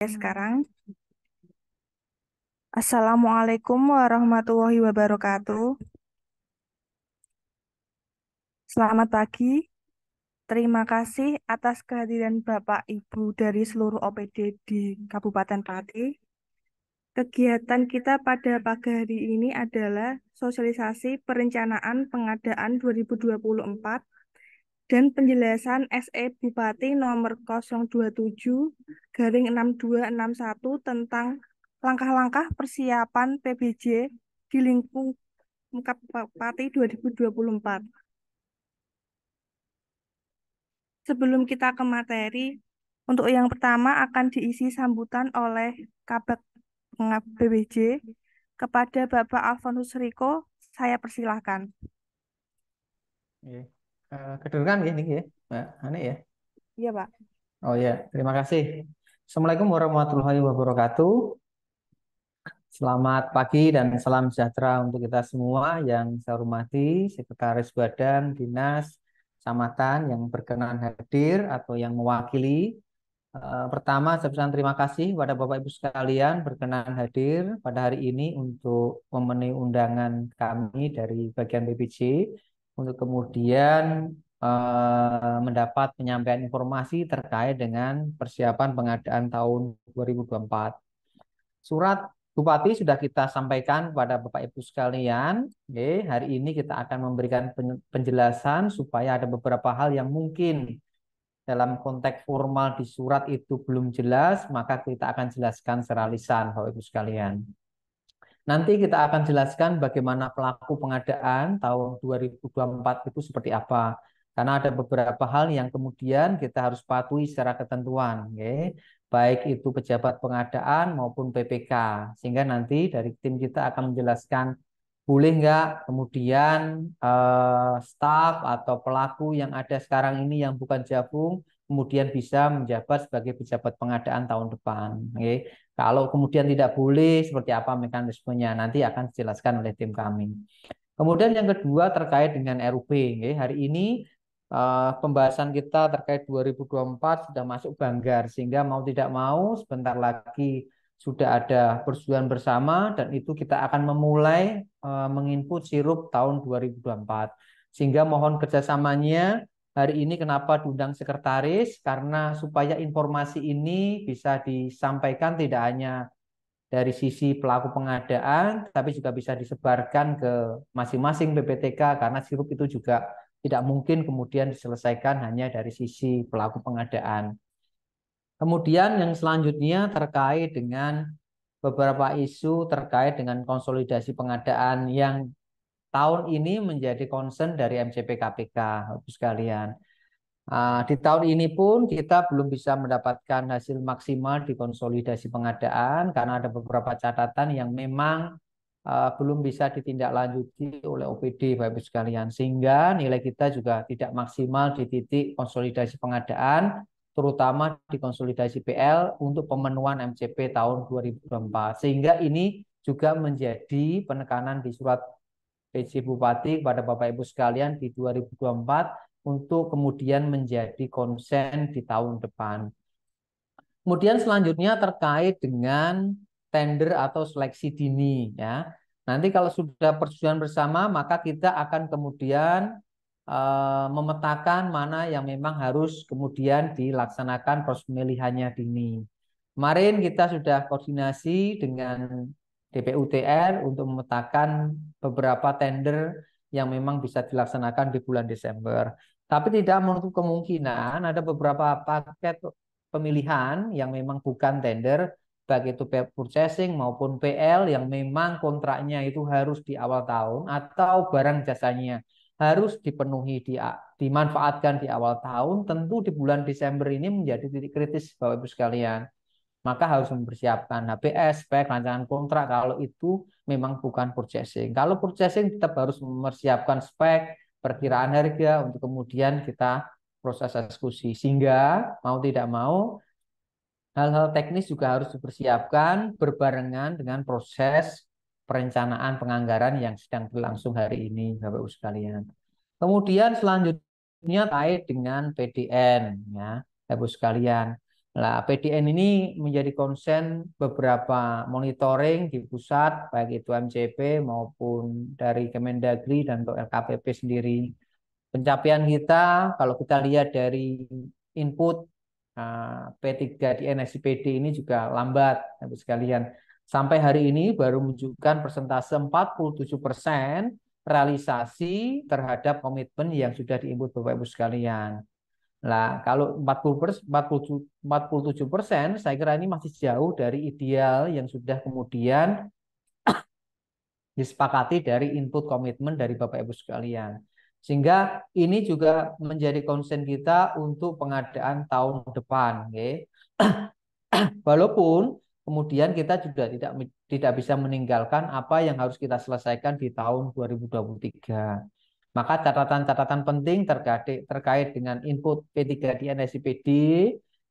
Sekarang, Assalamualaikum warahmatullahi wabarakatuh. Selamat pagi. Terima kasih atas kehadiran Bapak Ibu dari seluruh OPD di Kabupaten Pati. Kegiatan kita pada pagi hari ini adalah sosialisasi perencanaan pengadaan 2024 dan penjelasan SE Bupati nomor 027 garing 6261 tentang langkah-langkah persiapan PBJ di lingkup Kabupaten 2024. Sebelum kita ke materi, untuk yang pertama akan diisi sambutan oleh Kabag BBJ kepada Bapak Alfonsus Riko. Saya persilahkan. Nggih. Kedengeran nggih niki ya, Mbak Ane ya. Iya, Pak. Oh ya, terima kasih. Assalamualaikum warahmatullahi wabarakatuh. Selamat pagi dan salam sejahtera untuk kita semua yang saya hormati, Sekretaris Badan, Dinas, Kecamatan yang berkenan hadir atau yang mewakili. Pertama, saya ucapkan terima kasih kepada Bapak Ibu sekalian berkenan hadir pada hari ini untuk memenuhi undangan kami dari bagian BPJ untuk kemudian mendapat penyampaian informasi terkait dengan persiapan pengadaan tahun 2024. Surat Bupati sudah kita sampaikan kepada Bapak Ibu sekalian. Oke, hari ini kita akan memberikan penjelasan supaya ada beberapa hal yang mungkin dalam konteks formal di surat itu belum jelas, maka kita akan jelaskan secara lisan, Bapak Ibu sekalian. Nanti kita akan jelaskan bagaimana pelaku pengadaan tahun 2024 itu seperti apa. Karena ada beberapa hal yang kemudian kita harus patuhi secara ketentuan, okay? Baik itu pejabat pengadaan maupun PPK. Sehingga nanti dari tim kita akan menjelaskan boleh nggak kemudian staf atau pelaku yang ada sekarang ini yang bukan Jabung kemudian bisa menjabat sebagai pejabat pengadaan tahun depan. Okay? Kalau kemudian tidak boleh, seperti apa mekanismenya nanti akan dijelaskan oleh tim kami. Kemudian yang kedua terkait dengan RUP. Hari ini pembahasan kita terkait 2024 sudah masuk Banggar, sehingga mau tidak mau sebentar lagi sudah ada persetujuan bersama dan itu kita akan memulai menginput sirup tahun 2024. Sehingga mohon kerjasamanya. Hari ini kenapa diundang sekretaris? Karena supaya informasi ini bisa disampaikan tidak hanya dari sisi pelaku pengadaan, tapi juga bisa disebarkan ke masing-masing PPTK karena sirup itu juga tidak mungkin kemudian diselesaikan hanya dari sisi pelaku pengadaan. Kemudian yang selanjutnya terkait dengan beberapa isu terkait dengan konsolidasi pengadaan yang tahun ini menjadi concern dari MCP KPK, Bapak sekalian. Di tahun ini pun kita belum bisa mendapatkan hasil maksimal di konsolidasi pengadaan karena ada beberapa catatan yang memang belum bisa ditindaklanjuti oleh OPD, Bapak Ibu sekalian. Sehingga nilai kita juga tidak maksimal di titik konsolidasi pengadaan, terutama di konsolidasi PL untuk pemenuhan MCP tahun 2024. Sehingga ini juga menjadi penekanan di surat PJ Bupati kepada Bapak Ibu sekalian di 2024 untuk kemudian menjadi konsen di tahun depan. Kemudian selanjutnya terkait dengan tender atau seleksi dini ya. Nanti kalau sudah persetujuan bersama maka kita akan kemudian memetakan mana yang memang harus kemudian dilaksanakan proses pemilihannya dini. Kemarin kita sudah koordinasi dengan DPUTR untuk memetakan beberapa tender yang memang bisa dilaksanakan di bulan Desember. Tapi tidak menutup kemungkinan ada beberapa paket pemilihan yang memang bukan tender, baik itu purchasing maupun PL yang memang kontraknya itu harus di awal tahun atau barang jasanya harus dipenuhi dimanfaatkan di awal tahun, tentu di bulan Desember ini menjadi titik kritis Bapak Ibu sekalian. Maka harus mempersiapkan HPS, spek, rancangan kontrak kalau itu memang bukan purchasing. Kalau purchasing tetap harus mempersiapkan spek, perkiraan harga untuk kemudian kita proses eksekusi. Sehingga mau tidak mau hal-hal teknis juga harus dipersiapkan berbarengan dengan proses perencanaan penganggaran yang sedang berlangsung hari ini, Bapak Ibu sekalian. Kemudian selanjutnya terkait dengan PDN, ya, Bapak Ibu sekalian. Nah, PDN ini menjadi konsen beberapa monitoring di pusat, baik itu MCP maupun dari Kemendagri dan untuk LKPP sendiri. Pencapaian kita, kalau kita lihat dari input P3 di NSIPD ini juga lambat, Bapak sekalian. Sampai hari ini baru menunjukkan persentase 47% realisasi terhadap komitmen yang sudah diinput Bapak Ibu sekalian. Nah, kalau 47%, saya kira ini masih jauh dari ideal yang sudah kemudian disepakati dari input komitmen dari Bapak Ibu sekalian. Sehingga ini juga menjadi konsen kita untuk pengadaan tahun depan. Okay? Walaupun kemudian kita juga tidak bisa meninggalkan apa yang harus kita selesaikan di tahun 2023. Maka catatan-catatan penting terkait dengan input P3 di NSIPD,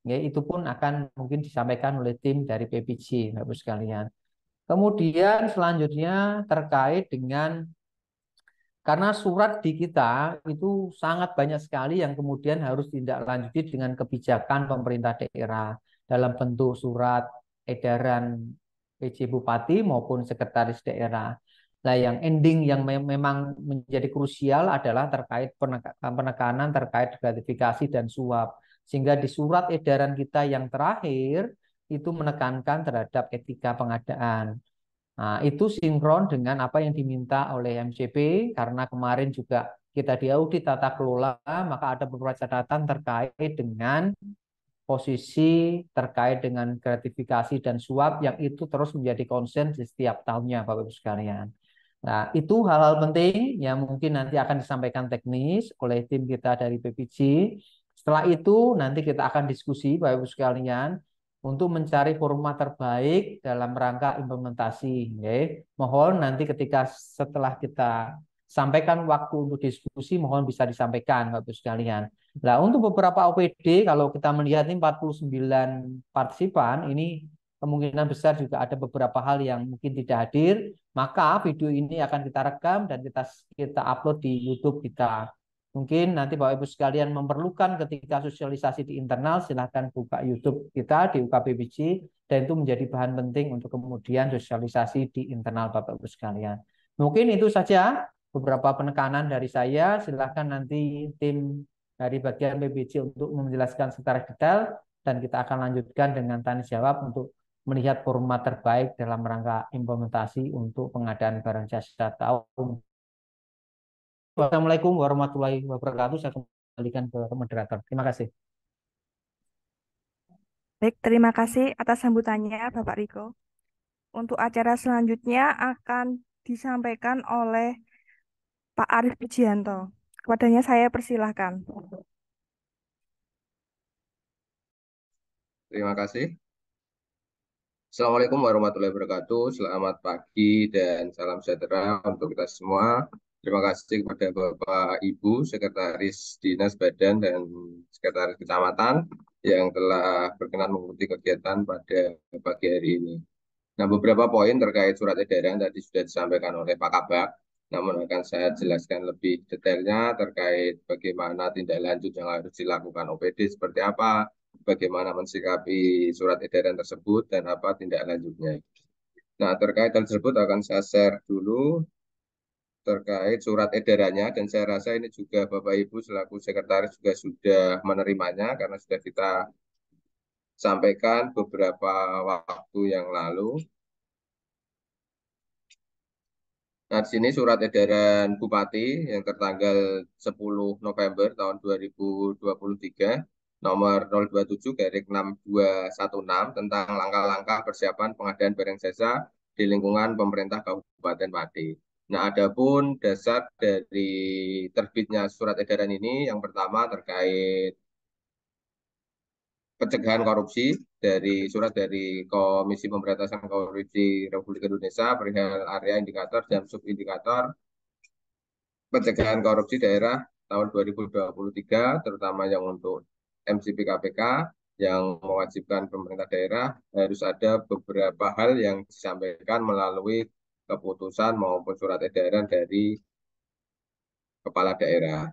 ya, itu pun akan mungkin disampaikan oleh tim dari PPG, Bapak sekalian. Kemudian selanjutnya terkait dengan karena surat di kita itu sangat banyak sekali yang kemudian harus ditindaklanjuti dengan kebijakan pemerintah daerah dalam bentuk surat edaran PJ Bupati maupun sekretaris daerah. Nah, yang ending yang memang menjadi krusial adalah terkait penekanan terkait gratifikasi dan suap. Sehingga di surat edaran kita yang terakhir itu menekankan terhadap etika pengadaan. Nah, itu sinkron dengan apa yang diminta oleh MCP karena kemarin juga kita diaudit tata kelola, maka ada beberapa catatan terkait dengan posisi terkait dengan gratifikasi dan suap yang itu terus menjadi konsen di setiap tahunnya, Bapak Ibu sekalian. Nah, itu hal-hal penting yang mungkin nanti akan disampaikan teknis oleh tim kita dari PPG. Setelah itu nanti kita akan diskusi, Bapak Ibu sekalian, untuk mencari format terbaik dalam rangka implementasi. Okay? Mohon nanti ketika setelah kita sampaikan waktu untuk diskusi, mohon bisa disampaikan, Bapak Ibu sekalian. Nah, untuk beberapa OPD, kalau kita melihat ini 49 partisipan, ini kemungkinan besar juga ada beberapa hal yang mungkin tidak hadir, maka video ini akan kita rekam dan kita upload di YouTube kita. Mungkin nanti Bapak Ibu sekalian memerlukan ketika sosialisasi di internal, silahkan buka YouTube kita di UKPBC, dan itu menjadi bahan penting untuk kemudian sosialisasi di internal Bapak Ibu sekalian. Mungkin itu saja beberapa penekanan dari saya. Silahkan nanti tim dari bagian PBC untuk menjelaskan secara detail, dan kita akan lanjutkan dengan tanya jawab untuk melihat format terbaik dalam rangka implementasi untuk pengadaan barang jasa tahun. Wassalamualaikum warahmatullahi wabarakatuh. Saya kembalikan ke moderator. Terima kasih. Baik, terima kasih atas sambutannya, Bapak Riko. Untuk acara selanjutnya akan disampaikan oleh Pak Arif Pujianto. Kepadanya saya persilahkan. Terima kasih. Assalamualaikum warahmatullahi wabarakatuh. Selamat pagi dan salam sejahtera untuk kita semua. Terima kasih kepada Bapak Ibu, Sekretaris Dinas Badan dan Sekretaris Kecamatan yang telah berkenan mengikuti kegiatan pada pagi hari ini. Nah, beberapa poin terkait surat edaran tadi sudah disampaikan oleh Pak Kabak. Namun akan saya jelaskan lebih detailnya terkait bagaimana tindak lanjut yang harus dilakukan OPD seperti apa, bagaimana mensikapi surat edaran tersebut, dan apa tindak lanjutnya. Nah, terkait hal tersebut akan saya share dulu terkait surat edarannya, dan saya rasa ini juga Bapak Ibu selaku sekretaris juga sudah menerimanya karena sudah kita sampaikan beberapa waktu yang lalu. Nah, di sini surat edaran Bupati yang tertanggal 10 November tahun 2023 nomor 027/6216 tentang langkah-langkah persiapan pengadaan barang jasa di lingkungan pemerintah Kabupaten Pati. Nah, adapun dasar dari terbitnya surat edaran ini yang pertama terkait pencegahan korupsi dari surat dari Komisi Pemberantasan Korupsi Republik Indonesia perihal area indikator dan subindikator pencegahan korupsi daerah tahun 2023, terutama yang untuk MCP KPK yang mewajibkan pemerintah daerah harus ada beberapa hal yang disampaikan melalui keputusan maupun surat edaran dari kepala daerah.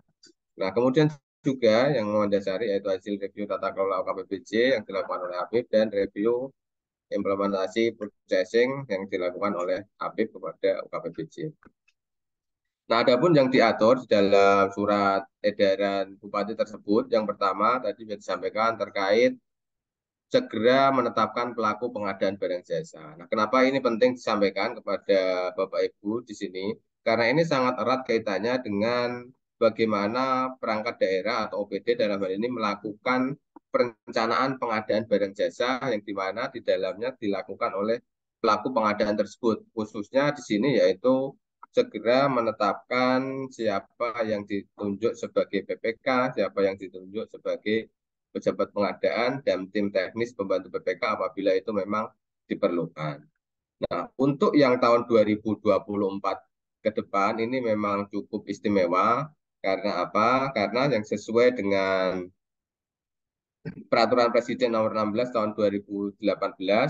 Nah, kemudian juga yang mendasari yaitu hasil review tata kelola UKPBJ yang dilakukan oleh Apip dan review implementasi processing yang dilakukan oleh Apip kepada UKPBJ. Nah, adapun yang diatur di dalam surat edaran Bupati tersebut, yang pertama tadi sudah disampaikan terkait segera menetapkan pelaku pengadaan barang jasa. Nah, kenapa ini penting disampaikan kepada Bapak Ibu di sini? Karena ini sangat erat kaitannya dengan bagaimana perangkat daerah atau OPD dalam hal ini melakukan perencanaan pengadaan barang jasa yang di mana di dalamnya dilakukan oleh pelaku pengadaan tersebut. Khususnya di sini yaitu segera menetapkan siapa yang ditunjuk sebagai PPK, siapa yang ditunjuk sebagai pejabat pengadaan dan tim teknis pembantu PPK apabila itu memang diperlukan. Nah, untuk yang tahun 2024 ke depan ini memang cukup istimewa karena apa? Karena yang sesuai dengan Peraturan Presiden Nomor 16 Tahun 2018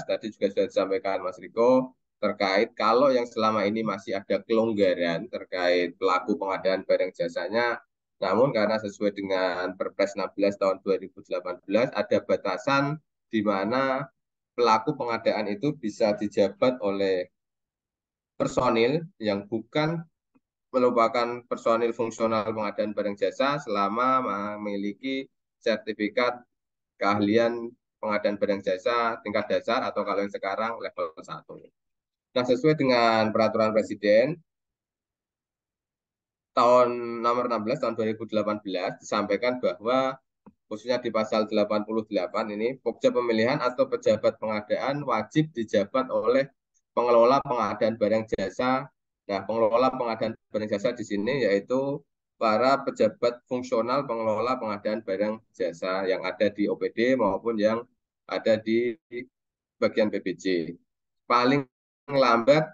tadi juga sudah disampaikan Mas Riko terkait kalau yang selama ini masih ada kelonggaran terkait pelaku pengadaan barang jasanya, namun karena sesuai dengan Perpres 16 Tahun 2018 ada batasan di mana pelaku pengadaan itu bisa dijabat oleh personil yang bukan merupakan personil fungsional pengadaan barang jasa selama memiliki sertifikat keahlian pengadaan barang jasa tingkat dasar atau kalau yang sekarang level 1. Nah, sesuai dengan peraturan Presiden tahun nomor 16 tahun 2018 disampaikan bahwa khususnya di pasal 88 ini pokja pemilihan atau pejabat pengadaan wajib dijabat oleh pengelola pengadaan barang jasa. Nah, pengelola pengadaan barang jasa di sini yaitu para pejabat fungsional pengelola pengadaan barang jasa yang ada di OPD maupun yang ada di bagian PBJ. Paling lambat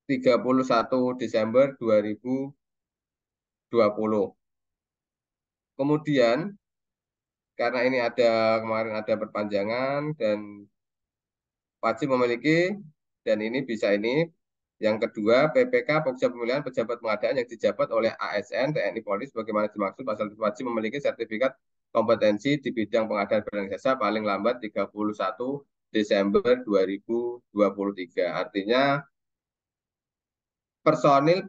31 Desember 2020. Kemudian karena ini ada kemarin ada perpanjangan dan wajib memiliki dan ini bisa ini. Yang kedua, PPK Pokja Pemilihan Pejabat Pengadaan yang dijabat oleh ASN, TNI Polri sebagaimana dimaksud pasal itu wajib memiliki sertifikat kompetensi di bidang pengadaan barang jasa paling lambat 31 Desember 2023. Artinya personil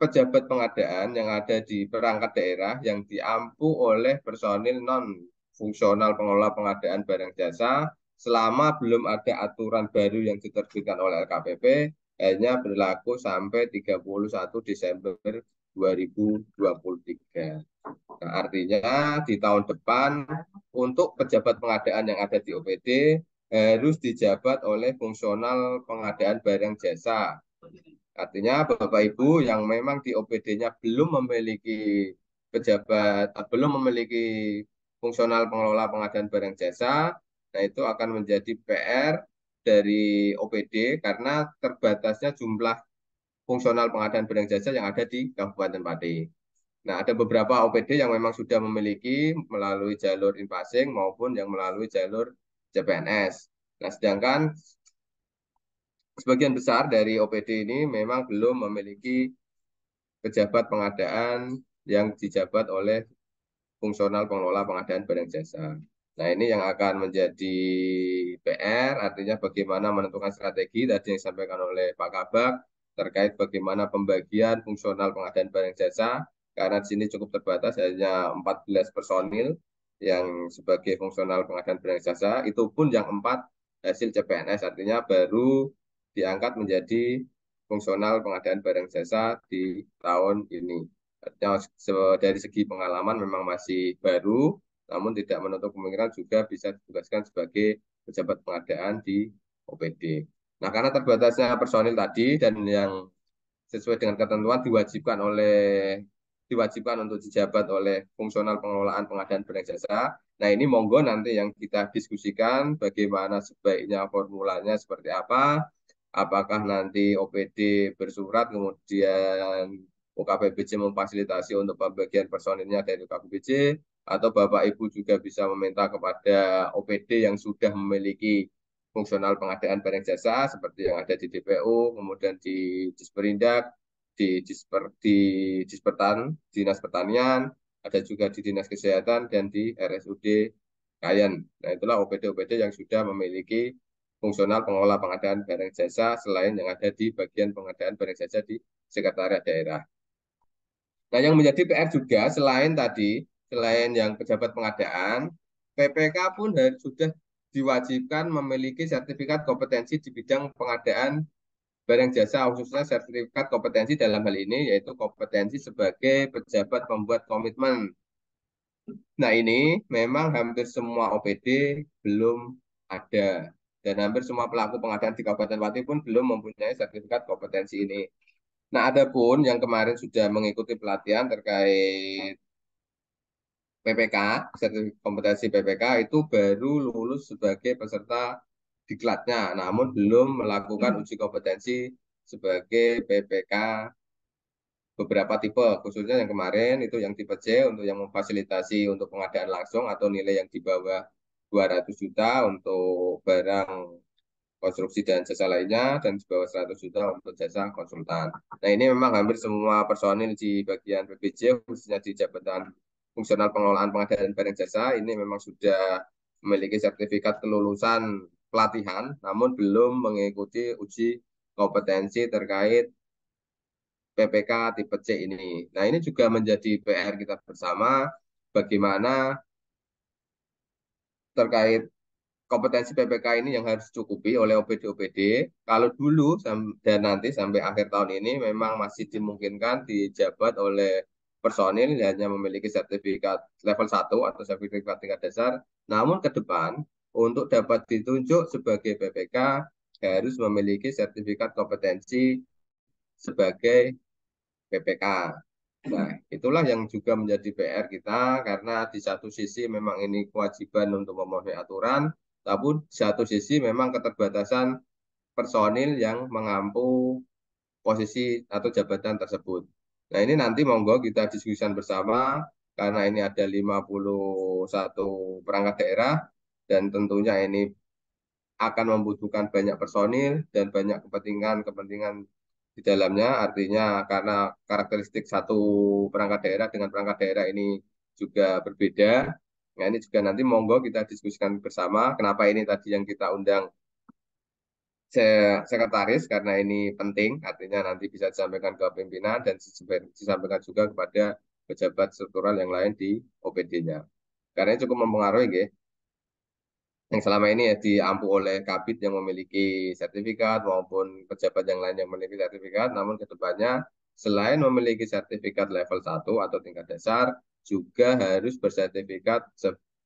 pejabat pengadaan yang ada di perangkat daerah yang diampu oleh personil non fungsional pengelola pengadaan barang jasa selama belum ada aturan baru yang diterbitkan oleh LKPP hanya berlaku sampai 31 Desember 2023. Nah, artinya di tahun depan untuk pejabat pengadaan yang ada di OPD harus dijabat oleh fungsional pengadaan barang jasa. Artinya Bapak Ibu yang memang di OPD-nya belum memiliki pejabat, belum memiliki fungsional pengelola pengadaan barang jasa, nah itu akan menjadi PR dari OPD karena terbatasnya jumlah fungsional pengadaan barang jasa yang ada di Kabupaten Pati. Nah, ada beberapa OPD yang memang sudah memiliki melalui jalur inpasing maupun yang melalui jalur CPNS. Nah, sedangkan sebagian besar dari OPD ini memang belum memiliki pejabat pengadaan yang dijabat oleh fungsional pengelola pengadaan barang jasa. Nah, ini yang akan menjadi PR, artinya bagaimana menentukan strategi tadi yang disampaikan oleh Pak Kabak terkait bagaimana pembagian fungsional pengadaan barang jasa, karena di sini cukup terbatas hanya 14 personil yang sebagai fungsional pengadaan barang jasa, itu pun yang 4 hasil CPNS, artinya baru diangkat menjadi fungsional pengadaan barang jasa di tahun ini. Dari segi pengalaman memang masih baru, namun tidak menutup kemungkinan juga bisa ditugaskan sebagai pejabat pengadaan di OPD. Nah, karena terbatasnya personil tadi dan yang sesuai dengan ketentuan diwajibkan untuk dijabat oleh fungsional pengelolaan pengadaan barang jasa. Nah, ini monggo nanti yang kita diskusikan bagaimana sebaiknya formulanya seperti apa. Apakah nanti OPD bersurat kemudian UKPBJ memfasilitasi untuk pembagian personilnya dari UKPBJ atau Bapak Ibu juga bisa meminta kepada OPD yang sudah memiliki fungsional pengadaan barang jasa seperti yang ada di DPU, kemudian di Disperindak, di Dispertan, Dinas Pertanian, ada juga di Dinas Kesehatan dan di RSUD Kayen. Nah, itulah OPD-OPD yang sudah memiliki fungsional pengelola pengadaan barang jasa selain yang ada di bagian pengadaan barang jasa di sekretariat daerah. Nah, yang menjadi PR juga selain yang pejabat pengadaan, PPK pun sudah diwajibkan memiliki sertifikat kompetensi di bidang pengadaan barang jasa, khususnya sertifikat kompetensi dalam hal ini yaitu kompetensi sebagai pejabat pembuat komitmen. Nah, ini memang hampir semua OPD belum ada dan hampir semua pelaku pengadaan di Kabupaten Pati pun belum mempunyai sertifikat kompetensi ini. Nah, ada pun yang kemarin sudah mengikuti pelatihan terkait PPK, sertifikat kompetensi PPK itu baru lulus sebagai peserta diklatnya, namun belum melakukan uji kompetensi sebagai PPK beberapa tipe, khususnya yang kemarin itu yang tipe C untuk yang memfasilitasi untuk pengadaan langsung atau nilai yang di bawah 200 juta untuk barang konstruksi dan jasa lainnya, dan di bawah 100 juta untuk jasa konsultan. Nah, ini memang hampir semua personil di bagian PBJ, khususnya di jabatan fungsional pengelolaan pengadaan barang jasa, ini memang sudah memiliki sertifikat kelulusan pelatihan, namun belum mengikuti uji kompetensi terkait PPK tipe C ini. Nah, ini juga menjadi PR kita bersama, bagaimana terkait kompetensi PPK ini yang harus dicukupi oleh OPD-OPD. Kalau dulu dan nanti sampai akhir tahun ini memang masih dimungkinkan dijabat oleh personil yang hanya memiliki sertifikat level 1 atau sertifikat tingkat dasar. Namun ke depan, untuk dapat ditunjuk sebagai PPK harus memiliki sertifikat kompetensi sebagai PPK. Nah, itulah yang juga menjadi PR kita, karena di satu sisi memang ini kewajiban untuk memenuhi aturan, tapi di satu sisi memang keterbatasan personil yang mengampu posisi atau jabatan tersebut. Nah, ini nanti monggo kita diskusikan bersama, karena ini ada 51 perangkat daerah, dan tentunya ini akan membutuhkan banyak personil dan banyak kepentingan-kepentingan di dalamnya. Artinya karena karakteristik satu perangkat daerah dengan perangkat daerah ini juga berbeda. Nah, ini juga nanti monggo kita diskusikan bersama. Kenapa ini tadi yang kita undang sekretaris, karena ini penting, artinya nanti bisa disampaikan ke pimpinan dan disampaikan juga kepada pejabat struktural yang lain di OPD-nya. Karena ini cukup mempengaruhi, ya, yang selama ini ya diampu oleh Kabid yang memiliki sertifikat maupun pejabat yang lain yang memiliki sertifikat, namun ke depannya selain memiliki sertifikat level 1 atau tingkat dasar, juga harus bersertifikat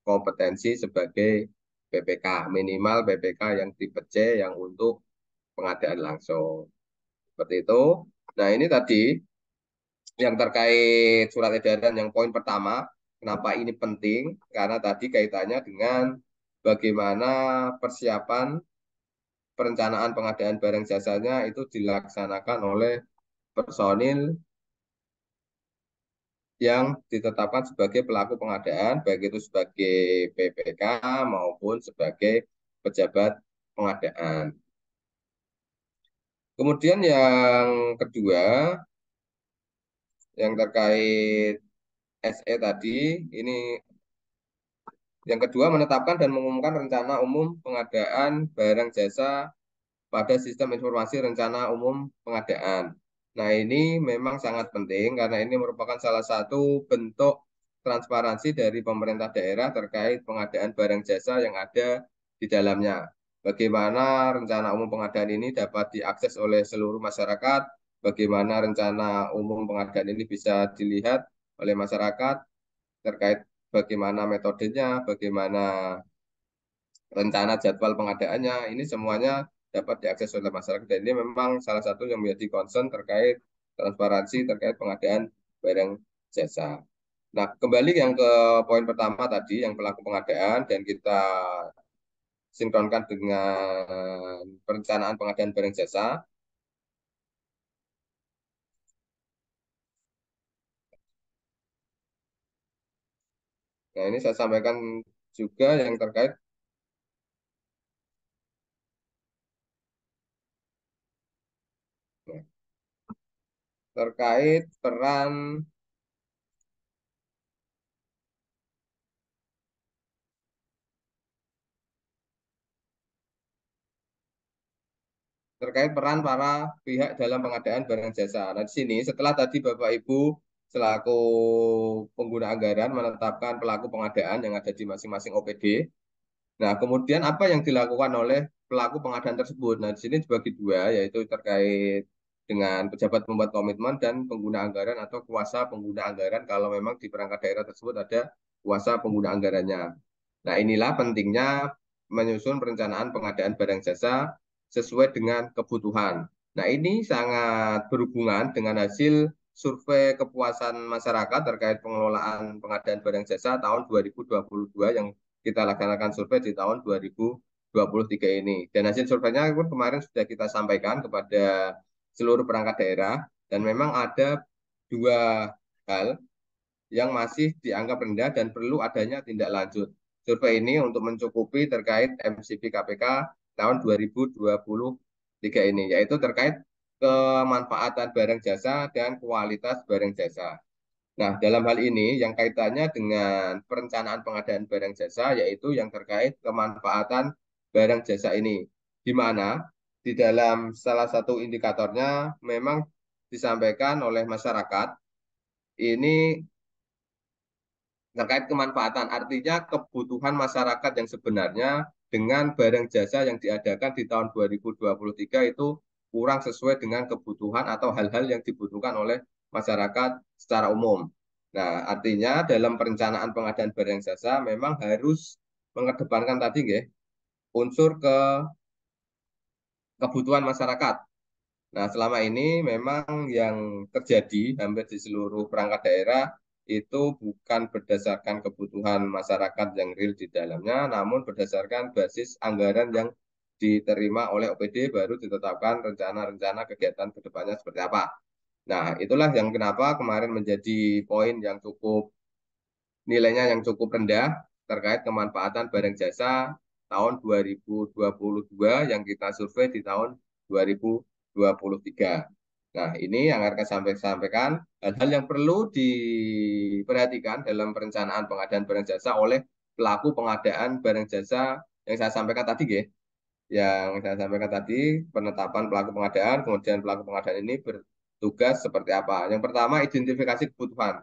kompetensi sebagai PPK, minimal PPK yang tipe C yang untuk pengadaan langsung. Seperti itu. Nah, ini tadi yang terkait surat edaran yang poin pertama, kenapa ini penting? Karena tadi kaitannya dengan bagaimana persiapan perencanaan pengadaan barang jasanya itu dilaksanakan oleh personil yang ditetapkan sebagai pelaku pengadaan, baik itu sebagai PPK maupun sebagai pejabat pengadaan. Kemudian yang kedua, yang terkait SE tadi, ini yang kedua menetapkan dan mengumumkan rencana umum pengadaan barang jasa pada sistem informasi rencana umum pengadaan. Nah, ini memang sangat penting karena ini merupakan salah satu bentuk transparansi dari pemerintah daerah terkait pengadaan barang jasa yang ada di dalamnya. Bagaimana rencana umum pengadaan ini dapat diakses oleh seluruh masyarakat, bagaimana rencana umum pengadaan ini bisa dilihat oleh masyarakat terkait bagaimana metodenya, bagaimana rencana jadwal pengadaannya, ini semuanya dapat diakses oleh masyarakat. Dan ini memang salah satu yang menjadi concern terkait transparansi terkait pengadaan barang jasa. Nah, kembali yang ke poin pertama tadi, yang pelaku pengadaan, dan kita sinkronkan dengan perencanaan pengadaan barang jasa. Nah, ini saya sampaikan juga yang terkait. Nah, terkait peran para pihak dalam pengadaan barang jasa. Nah, di sini setelah tadi Bapak Ibu selaku pengguna anggaran menetapkan pelaku pengadaan yang ada di masing-masing OPD. Nah, kemudian apa yang dilakukan oleh pelaku pengadaan tersebut? Nah, di sini dibagi dua, yaitu terkait dengan pejabat pembuat komitmen dan pengguna anggaran atau kuasa pengguna anggaran kalau memang di perangkat daerah tersebut ada kuasa pengguna anggarannya. Nah, inilah pentingnya menyusun perencanaan pengadaan barang jasa sesuai dengan kebutuhan. Nah, ini sangat berhubungan dengan hasil survei kepuasan masyarakat terkait pengelolaan pengadaan barang jasa tahun 2022 yang kita laksanakan survei di tahun 2023 ini. Dan hasil surveinya pun kemarin sudah kita sampaikan kepada seluruh perangkat daerah dan memang ada dua hal yang masih dianggap rendah dan perlu adanya tindak lanjut. Survei ini untuk mencukupi terkait MCP KPK tahun 2023 ini, yaitu terkait kemanfaatan barang jasa dan kualitas barang jasa. Nah, dalam hal ini yang kaitannya dengan perencanaan pengadaan barang jasa, yaitu yang terkait kemanfaatan barang jasa ini, di mana di dalam salah satu indikatornya memang disampaikan oleh masyarakat ini terkait kemanfaatan, artinya kebutuhan masyarakat yang sebenarnya dengan barang jasa yang diadakan di tahun 2023 itu kurang sesuai dengan kebutuhan atau hal-hal yang dibutuhkan oleh masyarakat secara umum. Nah, artinya dalam perencanaan pengadaan barang jasa memang harus mengedepankan tadi nggih, unsur kebutuhan masyarakat. Nah, selama ini memang yang terjadi hampir di seluruh perangkat daerah itu bukan berdasarkan kebutuhan masyarakat yang real di dalamnya, namun berdasarkan basis anggaran yang diterima oleh OPD baru ditetapkan rencana-rencana kegiatan ke depannya seperti apa. Nah, itulah yang kenapa kemarin menjadi poin yang cukup nilainya yang cukup rendah terkait kemanfaatan barang jasa tahun 2022 yang kita survei di tahun 2023. Nah, ini yang akan saya sampaikan hal-hal yang perlu diperhatikan dalam perencanaan pengadaan barang jasa oleh pelaku pengadaan barang jasa yang saya sampaikan tadi, ya. Yang saya sampaikan tadi, penetapan pelaku pengadaan, kemudian pelaku pengadaan ini bertugas seperti apa. Yang pertama, identifikasi kebutuhan.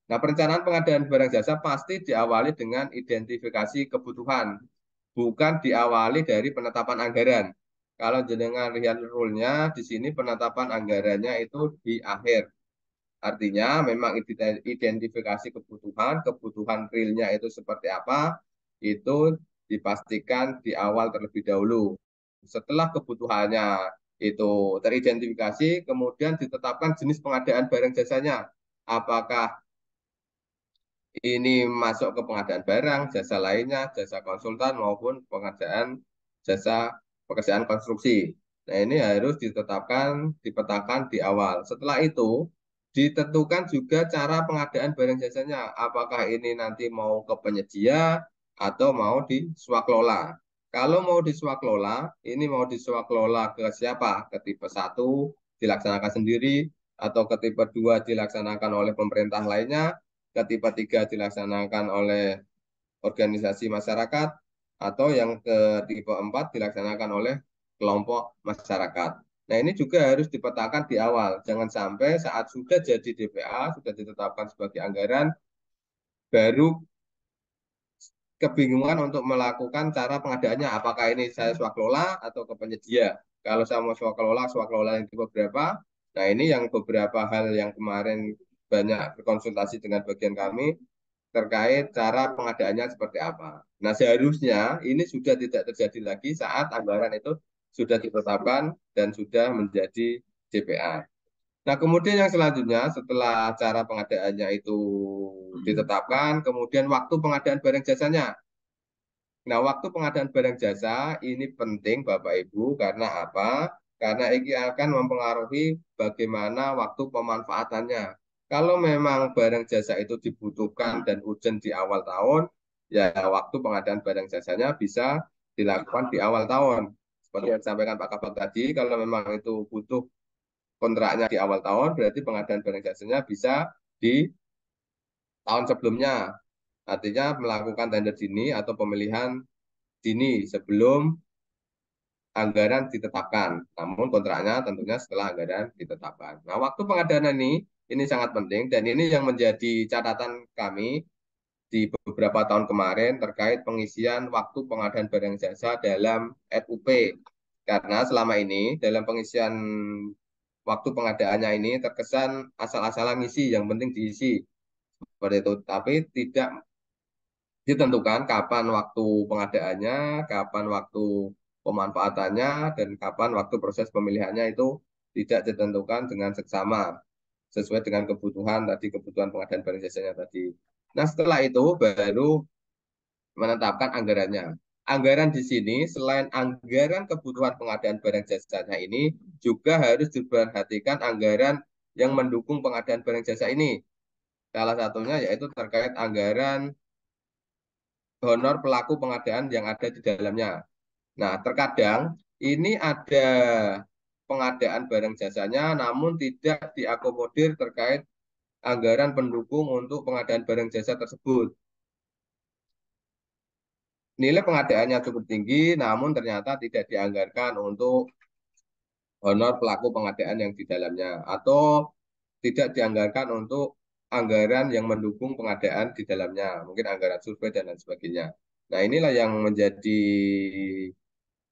Nah, perencanaan pengadaan barang jasa pasti diawali dengan identifikasi kebutuhan, bukan diawali dari penetapan anggaran. Kalau jenengan lihat rule-nya, di sini penetapan anggarannya itu di akhir. Artinya memang identifikasi kebutuhan, kebutuhan realnya itu seperti apa, itu dipastikan di awal terlebih dahulu. Setelah kebutuhannya itu teridentifikasi, kemudian ditetapkan jenis pengadaan barang jasanya. Apakah ini masuk ke pengadaan barang, jasa lainnya, jasa konsultan maupun pengadaan jasa pekerjaan konstruksi. Nah, ini harus ditetapkan, dipetakan di awal. Setelah itu, ditentukan juga cara pengadaan barang jasanya. Apakah ini nanti mau ke penyedia atau mau di swaklola. Kalau mau di swaklola, ini mau di swaklola ke siapa? Ke tipe 1 dilaksanakan sendiri, atau ke tipe 2 dilaksanakan oleh pemerintah lainnya, ke tipe 3 dilaksanakan oleh organisasi masyarakat, atau yang ke tipe 4 dilaksanakan oleh kelompok masyarakat. Nah, ini juga harus dipetakan di awal. Jangan sampai saat sudah jadi DPA, sudah ditetapkan sebagai anggaran, baru kebingungan untuk melakukan cara pengadaannya. Apakah ini saya swaklola atau ke penyedia? Kalau saya mau swaklola, swaklola yang tipe berapa? Nah, ini yang beberapa hal yang kemarin banyak berkonsultasi dengan bagian kami terkait cara pengadaannya seperti apa. Nah, seharusnya ini sudah tidak terjadi lagi saat anggaran itu sudah ditetapkan dan sudah menjadi DPA. Nah, kemudian yang selanjutnya setelah cara pengadaannya itu ditetapkan, kemudian waktu pengadaan barang jasanya. Nah, waktu pengadaan barang jasa ini penting Bapak Ibu karena apa? Karena ini akan mempengaruhi bagaimana waktu pemanfaatannya. Kalau memang barang jasa itu dibutuhkan dan urgent di awal tahun, ya waktu pengadaan barang jasanya bisa dilakukan di awal tahun. Seperti yang disampaikan Pak Kabak tadi, kalau memang itu butuh kontraknya di awal tahun, berarti pengadaan barang jasanya bisa di tahun sebelumnya. Artinya melakukan tender dini atau pemilihan dini sebelum anggaran ditetapkan. Namun kontraknya tentunya setelah anggaran ditetapkan. Nah, waktu pengadaan ini sangat penting dan ini yang menjadi catatan kami di beberapa tahun kemarin terkait pengisian waktu pengadaan barang jasa dalam RUP. Karena selama ini dalam pengisian waktu pengadaannya ini terkesan asal-asalan ngisi, yang penting diisi. Seperti itu. Tapi tidak ditentukan kapan waktu pengadaannya, kapan waktu pemanfaatannya, dan kapan waktu proses pemilihannya itu tidak ditentukan dengan seksama sesuai dengan kebutuhan tadi, kebutuhan pengadaan barang jasanya tadi. Nah, setelah itu baru menetapkan anggarannya. Anggaran di sini selain anggaran kebutuhan pengadaan barang jasanya ini juga harus diperhatikan anggaran yang mendukung pengadaan barang jasa ini. Salah satunya yaitu terkait anggaran honor pelaku pengadaan yang ada di dalamnya. Nah, terkadang ini ada pengadaan barang jasanya namun tidak diakomodir terkait anggaran pendukung untuk pengadaan barang jasa tersebut. Nilai pengadaannya cukup tinggi, namun ternyata tidak dianggarkan untuk honor pelaku pengadaan yang di dalamnya, atau tidak dianggarkan untuk anggaran yang mendukung pengadaan di dalamnya, mungkin anggaran survei dan lain sebagainya. Nah, inilah yang menjadi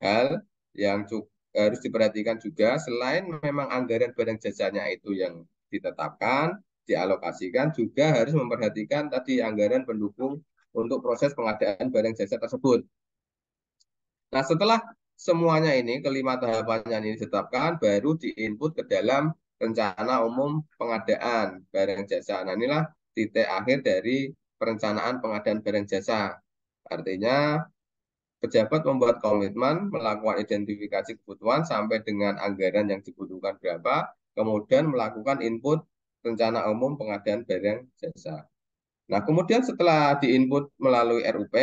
hal yang harus diperhatikan juga, selain memang anggaran barang jasanya itu yang ditetapkan, dialokasikan, juga harus memperhatikan tadi anggaran pendukung untuk proses pengadaan barang jasa tersebut. Nah, setelah semuanya ini, kelima tahapannya ini ditetapkan, baru diinput ke dalam rencana umum pengadaan barang jasa. Nah, inilah titik akhir dari perencanaan pengadaan barang jasa. Artinya, pejabat membuat komitmen, melakukan identifikasi kebutuhan sampai dengan anggaran yang dibutuhkan berapa, kemudian melakukan input rencana umum pengadaan barang jasa. Nah, kemudian setelah diinput melalui RUP,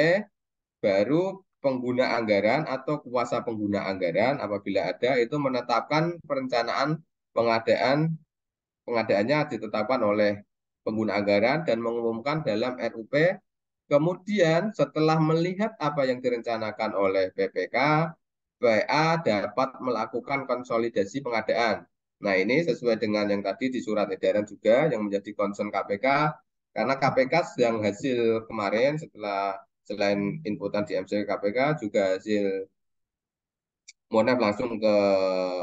baru pengguna anggaran atau kuasa pengguna anggaran apabila ada itu menetapkan perencanaan pengadaannya ditetapkan oleh pengguna anggaran dan mengumumkan dalam RUP. Kemudian setelah melihat apa yang direncanakan oleh PPK, PA dapat melakukan konsolidasi pengadaan. Nah, ini sesuai dengan yang tadi di surat edaran juga yang menjadi concern KPK, karena KPK sedang hasil kemarin setelah selain inputan di MC KPK juga hasil monef langsung ke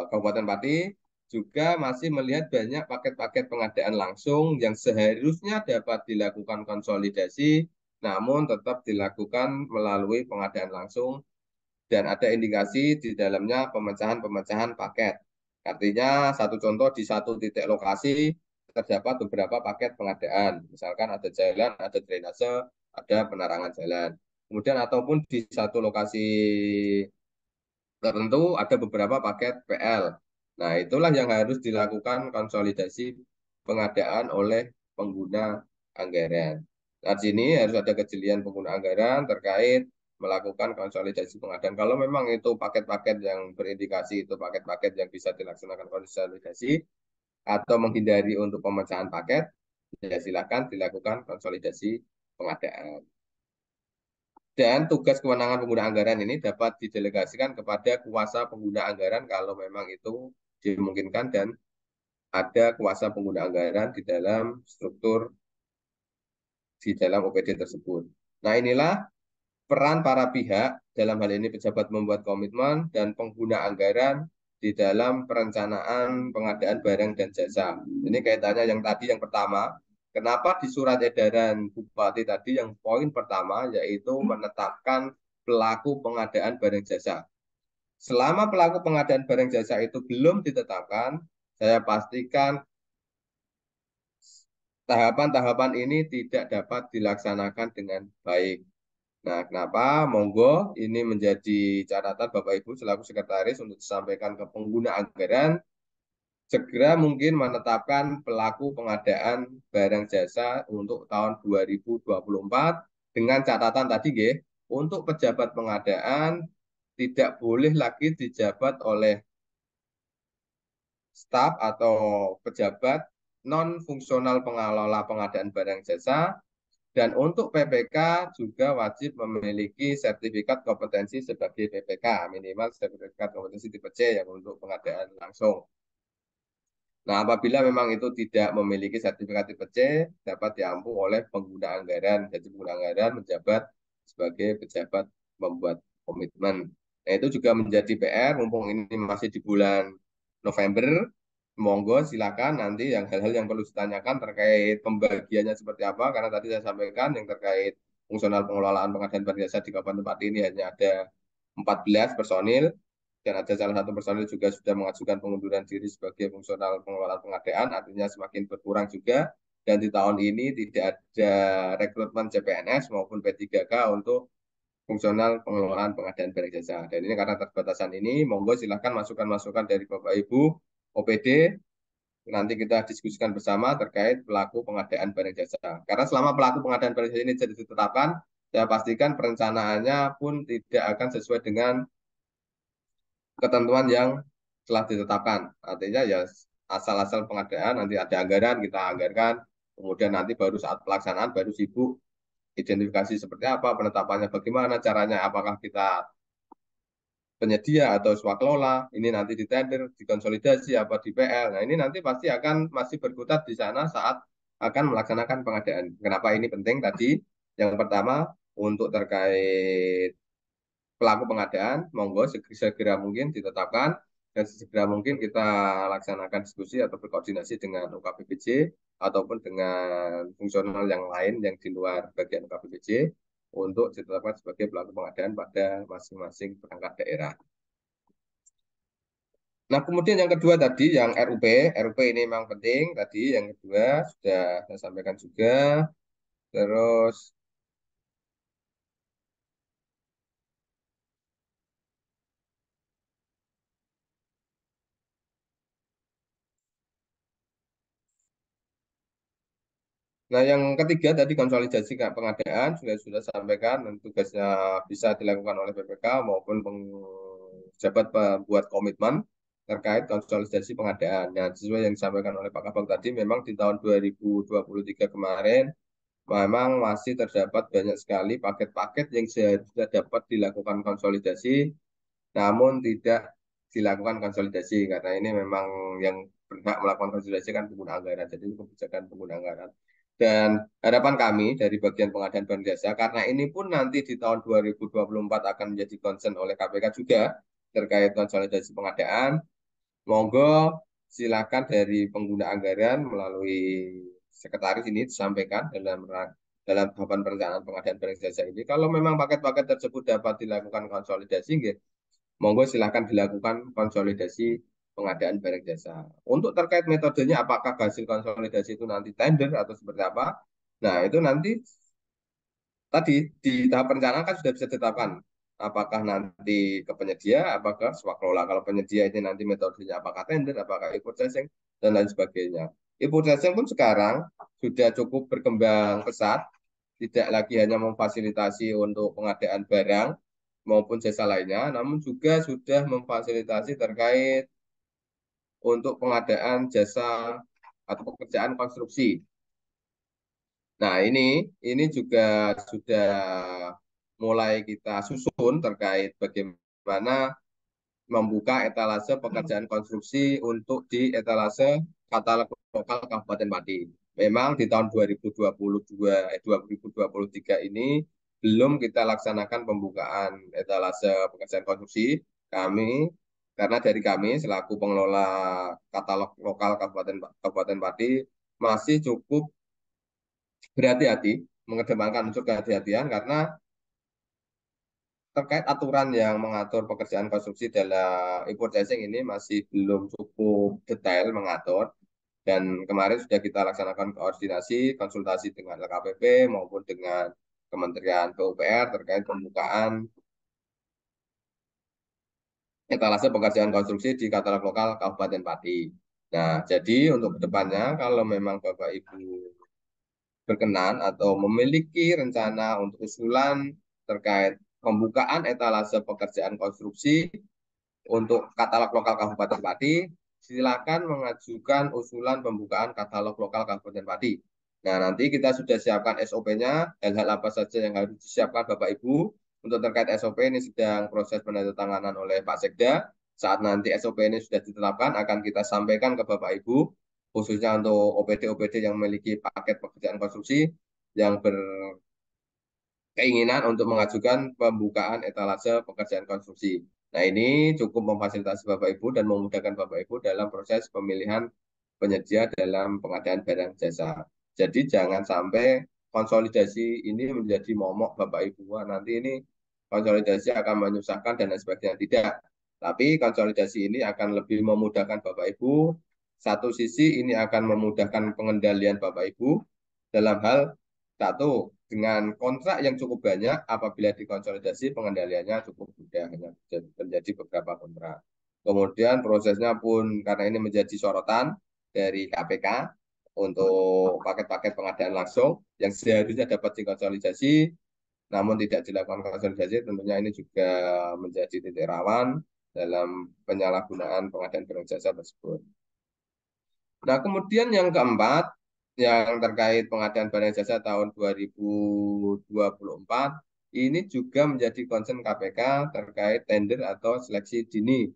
Kabupaten Pati juga masih melihat banyak paket-paket pengadaan langsung yang seharusnya dapat dilakukan konsolidasi, namun tetap dilakukan melalui pengadaan langsung dan ada indikasi di dalamnya pemecahan-pemecahan paket. Artinya satu contoh di satu titik lokasi terdapat beberapa paket pengadaan. Misalkan ada jalan, ada drainase, ada penerangan jalan. Kemudian ataupun di satu lokasi tertentu ada beberapa paket PL. Nah, itulah yang harus dilakukan konsolidasi pengadaan oleh pengguna anggaran. Nah, di sini harus ada kejelian pengguna anggaran terkait melakukan konsolidasi pengadaan. Kalau memang itu paket-paket yang berindikasi itu paket-paket yang bisa dilaksanakan konsolidasi atau menghindari untuk pemecahan paket, ya silakan dilakukan konsolidasi pengadaan. Dan tugas kewenangan pengguna anggaran ini dapat didelegasikan kepada kuasa pengguna anggaran kalau memang itu dimungkinkan dan ada kuasa pengguna anggaran di dalam struktur di dalam OPD tersebut. Nah, inilah peran para pihak, dalam hal ini pejabat membuat komitmen dan pengguna anggaran di dalam perencanaan pengadaan barang dan jasa. Ini kaitannya yang tadi yang pertama, kenapa di surat edaran Bupati tadi yang poin pertama yaitu menetapkan pelaku pengadaan barang jasa. Selama pelaku pengadaan barang jasa itu belum ditetapkan, saya pastikan tahapan-tahapan ini tidak dapat dilaksanakan dengan baik. Nah, kenapa? Monggo ini menjadi catatan Bapak Ibu selaku sekretaris untuk disampaikan ke pengguna anggaran, segera mungkin menetapkan pelaku pengadaan barang jasa untuk tahun 2024 dengan catatan tadi, untuk pejabat pengadaan tidak boleh lagi dijabat oleh staf atau pejabat non-fungsional pengelola pengadaan barang jasa. Dan untuk PPK juga wajib memiliki sertifikat kompetensi sebagai PPK, minimal sertifikat kompetensi tipe C yang untuk pengadaan langsung. Nah, apabila memang itu tidak memiliki sertifikat tipe C, dapat diampu oleh pengguna anggaran. Jadi pengguna anggaran menjabat sebagai pejabat membuat komitmen. Nah, itu juga menjadi PR, mumpung ini masih di bulan November, monggo silakan nanti yang hal-hal yang perlu ditanyakan terkait pembagiannya seperti apa, karena tadi saya sampaikan yang terkait fungsional pengelolaan pengadaan barang jasa di Kabupaten Pati ini hanya ada 14 personil, dan ada salah satu personil juga sudah mengajukan pengunduran diri sebagai fungsional pengelolaan pengadaan, artinya semakin berkurang juga, dan di tahun ini tidak ada rekrutmen CPNS maupun P3K untuk fungsional pengelolaan pengadaan barang jasa. Dan ini karena terbatasan ini, monggo silahkan masukan-masukan dari Bapak Ibu OPD, nanti kita diskusikan bersama terkait pelaku pengadaan barang jasa. Karena selama pelaku pengadaan barang jasa ini jadi ditetapkan, saya pastikan perencanaannya pun tidak akan sesuai dengan ketentuan yang telah ditetapkan. Artinya ya asal-asal pengadaan, nanti ada anggaran, kita anggarkan, kemudian nanti baru saat pelaksanaan baru sibuk identifikasi seperti apa, penetapannya bagaimana, caranya, apakah kita penyedia atau swakelola, ini nanti di tender, dikonsolidasi, apa di PL. Nah, ini nanti pasti akan masih berkutat di sana saat akan melaksanakan pengadaan. Kenapa ini penting tadi? Yang pertama, untuk terkait pelaku pengadaan, monggo segera mungkin ditetapkan, dan segera mungkin kita laksanakan diskusi atau berkoordinasi dengan UKPPJ ataupun dengan fungsional yang lain yang di luar bagian UKPPJ untuk ditetapkan sebagai pelaku pengadaan pada masing-masing perangkat daerah. Nah, kemudian yang kedua tadi, yang RUP ini memang penting tadi, yang kedua sudah saya sampaikan juga. Terus, nah yang ketiga tadi konsolidasi pengadaan sudah sampaikan, dan tugasnya bisa dilakukan oleh PPK maupun pejabat pembuat komitmen terkait konsolidasi pengadaan. Nah, sesuai yang disampaikan oleh Pak Kabak tadi, memang di tahun 2023 kemarin, memang masih terdapat banyak sekali paket-paket yang sudah dapat dilakukan konsolidasi, namun tidak dilakukan konsolidasi, karena ini memang yang berhak melakukan konsolidasi kan pengguna anggaran, jadi itu kebijakan pengguna anggaran. Dan harapan kami dari bagian pengadaan barang jasa, karena ini pun nanti di tahun 2024 akan menjadi concern oleh KPK juga terkait konsolidasi pengadaan, monggo silakan dari pengguna anggaran melalui sekretaris ini disampaikan dalam tahapan perencanaan pengadaan barang jasa ini. Kalau memang paket-paket tersebut dapat dilakukan konsolidasi, monggo silakan dilakukan konsolidasi pengadaan barang jasa. Untuk terkait metodenya, apakah hasil konsolidasi itu nanti tender atau seperti apa? Nah, itu nanti tadi di tahap perencanaan kan sudah bisa ditetapkan. Apakah nanti ke penyedia, apakah swakelola. Kalau penyedia ini nanti metodenya apakah tender, apakah e-purchasing, dan lain sebagainya. E-purchasing pun sekarang sudah cukup berkembang pesat, tidak lagi hanya memfasilitasi untuk pengadaan barang maupun jasa lainnya, namun juga sudah memfasilitasi terkait untuk pengadaan jasa atau pekerjaan konstruksi. Nah, ini juga sudah mulai kita susun terkait bagaimana membuka etalase pekerjaan konstruksi untuk di etalase katalog lokal Kabupaten Pati. Memang di tahun 2023 ini belum kita laksanakan pembukaan etalase pekerjaan konstruksi kami, karena dari kami selaku pengelola katalog lokal Kabupaten Pati masih cukup berhati-hati, mengedepankan unsur kehati-hatian, karena terkait aturan yang mengatur pekerjaan konstruksi dalam e-purchasing ini masih belum cukup detail mengatur, dan kemarin sudah kita laksanakan koordinasi, konsultasi dengan LKPP maupun dengan Kementerian PUPR terkait pembukaan etalase pekerjaan konstruksi di katalog lokal Kabupaten Pati. Nah, jadi untuk kedepannya kalau memang Bapak Ibu berkenan atau memiliki rencana untuk usulan terkait pembukaan etalase pekerjaan konstruksi untuk katalog lokal Kabupaten Pati, silakan mengajukan usulan pembukaan katalog lokal Kabupaten Pati. Nah, nanti kita sudah siapkan SOP-nya, hal-hal apa saja yang harus disiapkan Bapak Ibu. Untuk terkait SOP ini sedang proses penandatanganan oleh Pak Sekda. Saat nanti SOP ini sudah ditetapkan, akan kita sampaikan ke Bapak Ibu, khususnya untuk OPD-OPD yang memiliki paket pekerjaan konstruksi yang berkeinginan untuk mengajukan pembukaan etalase pekerjaan konstruksi. Nah, ini cukup memfasilitasi Bapak Ibu dan memudahkan Bapak Ibu dalam proses pemilihan penyedia dalam pengadaan barang jasa. Jadi jangan sampai konsolidasi ini menjadi momok Bapak Ibu. Wah, nanti ini konsolidasi akan menyusahkan dan lain sebagainya. Tidak. Tapi konsolidasi ini akan lebih memudahkan Bapak Ibu. Satu sisi ini akan memudahkan pengendalian Bapak Ibu dalam hal satu, dengan kontrak yang cukup banyak, apabila dikonsolidasi pengendaliannya cukup mudah, hanya menjadi beberapa kontrak. Kemudian prosesnya pun karena ini menjadi sorotan dari KPK untuk paket-paket pengadaan langsung yang seharusnya dapat dikonsolidasi, namun tidak dilakukan konsolidasi, tentunya ini juga menjadi titik rawan dalam penyalahgunaan pengadaan barang jasa tersebut. Nah, kemudian yang keempat, yang terkait pengadaan barang jasa tahun 2024, ini juga menjadi concern KPK terkait tender atau seleksi dini.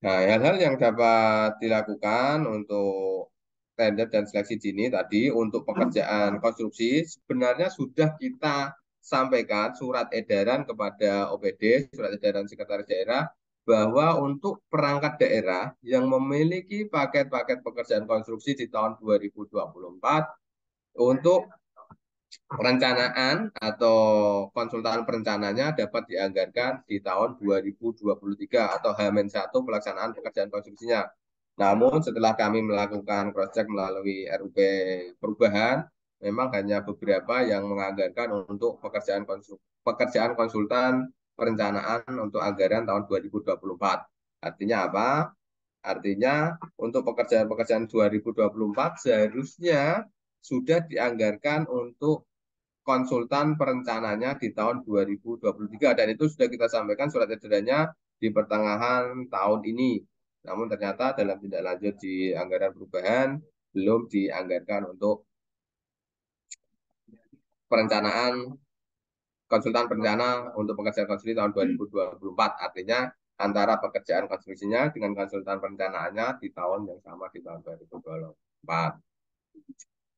Nah, hal-hal yang dapat dilakukan untuk tender dan seleksi dini tadi untuk pekerjaan konstruksi sebenarnya sudah kita sampaikan surat edaran kepada OPD, surat edaran sekretaris daerah, bahwa untuk perangkat daerah yang memiliki paket-paket pekerjaan konstruksi di tahun 2024 untuk perencanaan atau konsultan perencananya dapat dianggarkan di tahun 2023 atau H-1 pelaksanaan pekerjaan konstruksinya. Namun setelah kami melakukan cross-check melalui RUP perubahan, memang hanya beberapa yang menganggarkan untuk pekerjaan konsultan perencanaan untuk anggaran tahun 2024. Artinya apa? Artinya untuk pekerjaan-pekerjaan 2024 seharusnya sudah dianggarkan untuk konsultan perencananya di tahun 2023 dan itu sudah kita sampaikan surat edarannya di pertengahan tahun ini. Namun ternyata dalam tindak lanjut di anggaran perubahan belum dianggarkan untuk perencanaan konsultan perencana untuk pekerjaan konstruksi tahun 2024. Artinya antara pekerjaan konstruksinya dengan konsultan perencanaannya di tahun yang sama di tahun 2024.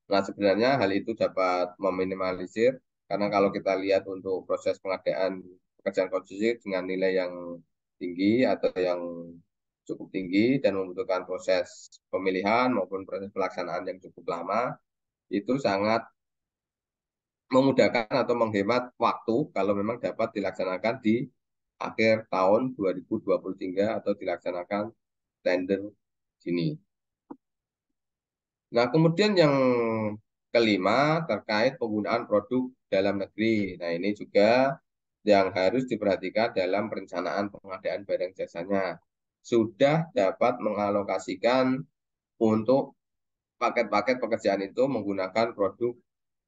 Nah, sebenarnya hal itu dapat meminimalisir karena kalau kita lihat untuk proses pengadaan pekerjaan konstruksi dengan nilai yang tinggi atau yang cukup tinggi dan membutuhkan proses pemilihan maupun proses pelaksanaan yang cukup lama, itu sangat memudahkan atau menghemat waktu kalau memang dapat dilaksanakan di akhir tahun 2023 atau dilaksanakan tender sini. Nah, kemudian yang kelima terkait penggunaan produk dalam negeri. Nah, ini juga yang harus diperhatikan dalam perencanaan pengadaan barang jasanya. Sudah dapat mengalokasikan untuk paket-paket pekerjaan itu menggunakan produk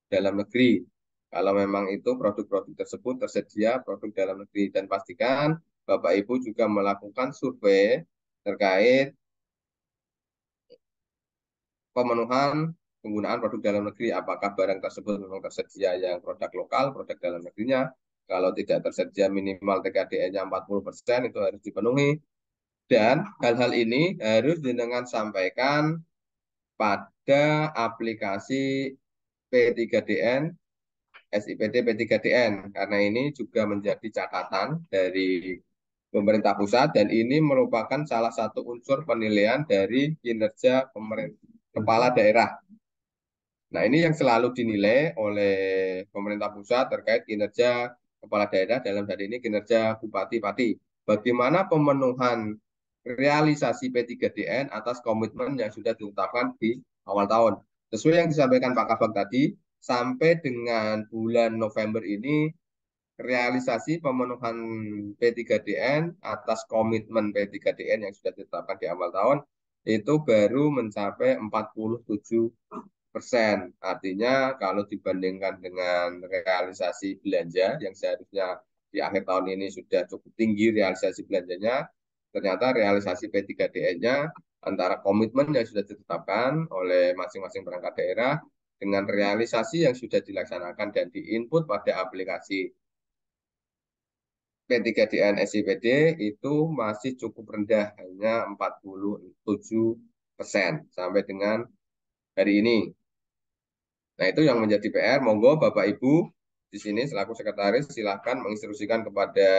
dalam negeri. Kalau memang itu produk-produk tersebut tersedia produk dalam negeri. Dan pastikan Bapak Ibu juga melakukan survei terkait pemenuhan penggunaan produk dalam negeri. Apakah barang tersebut memang tersedia yang produk lokal, produk dalam negerinya. Kalau tidak tersedia minimal TKDN-nya 40% itu harus dipenuhi. Dan hal-hal ini harus dengan sampaikan pada aplikasi P3DN, SIPT P3DN. Karena ini juga menjadi catatan dari pemerintah pusat dan ini merupakan salah satu unsur penilaian dari kinerja kepala daerah. Nah, ini yang selalu dinilai oleh pemerintah pusat terkait kinerja kepala daerah dalam hal ini kinerja bupati-pati. Bagaimana pemenuhan realisasi P3DN atas komitmen yang sudah ditetapkan di awal tahun. Sesuai yang disampaikan Pak Kabak tadi, sampai dengan bulan November ini realisasi pemenuhan P3DN atas komitmen P3DN yang sudah ditetapkan di awal tahun itu baru mencapai 47%. Artinya kalau dibandingkan dengan realisasi belanja yang seharusnya di akhir tahun ini sudah cukup tinggi realisasi belanjanya, ternyata realisasi P3DN-nya antara komitmen yang sudah ditetapkan oleh masing-masing perangkat daerah dengan realisasi yang sudah dilaksanakan dan diinput pada aplikasi P3DN SIPD itu masih cukup rendah, hanya 47% sampai dengan hari ini. Nah, itu yang menjadi PR. Monggo Bapak Ibu di sini selaku sekretaris silahkan menginstruksikan kepada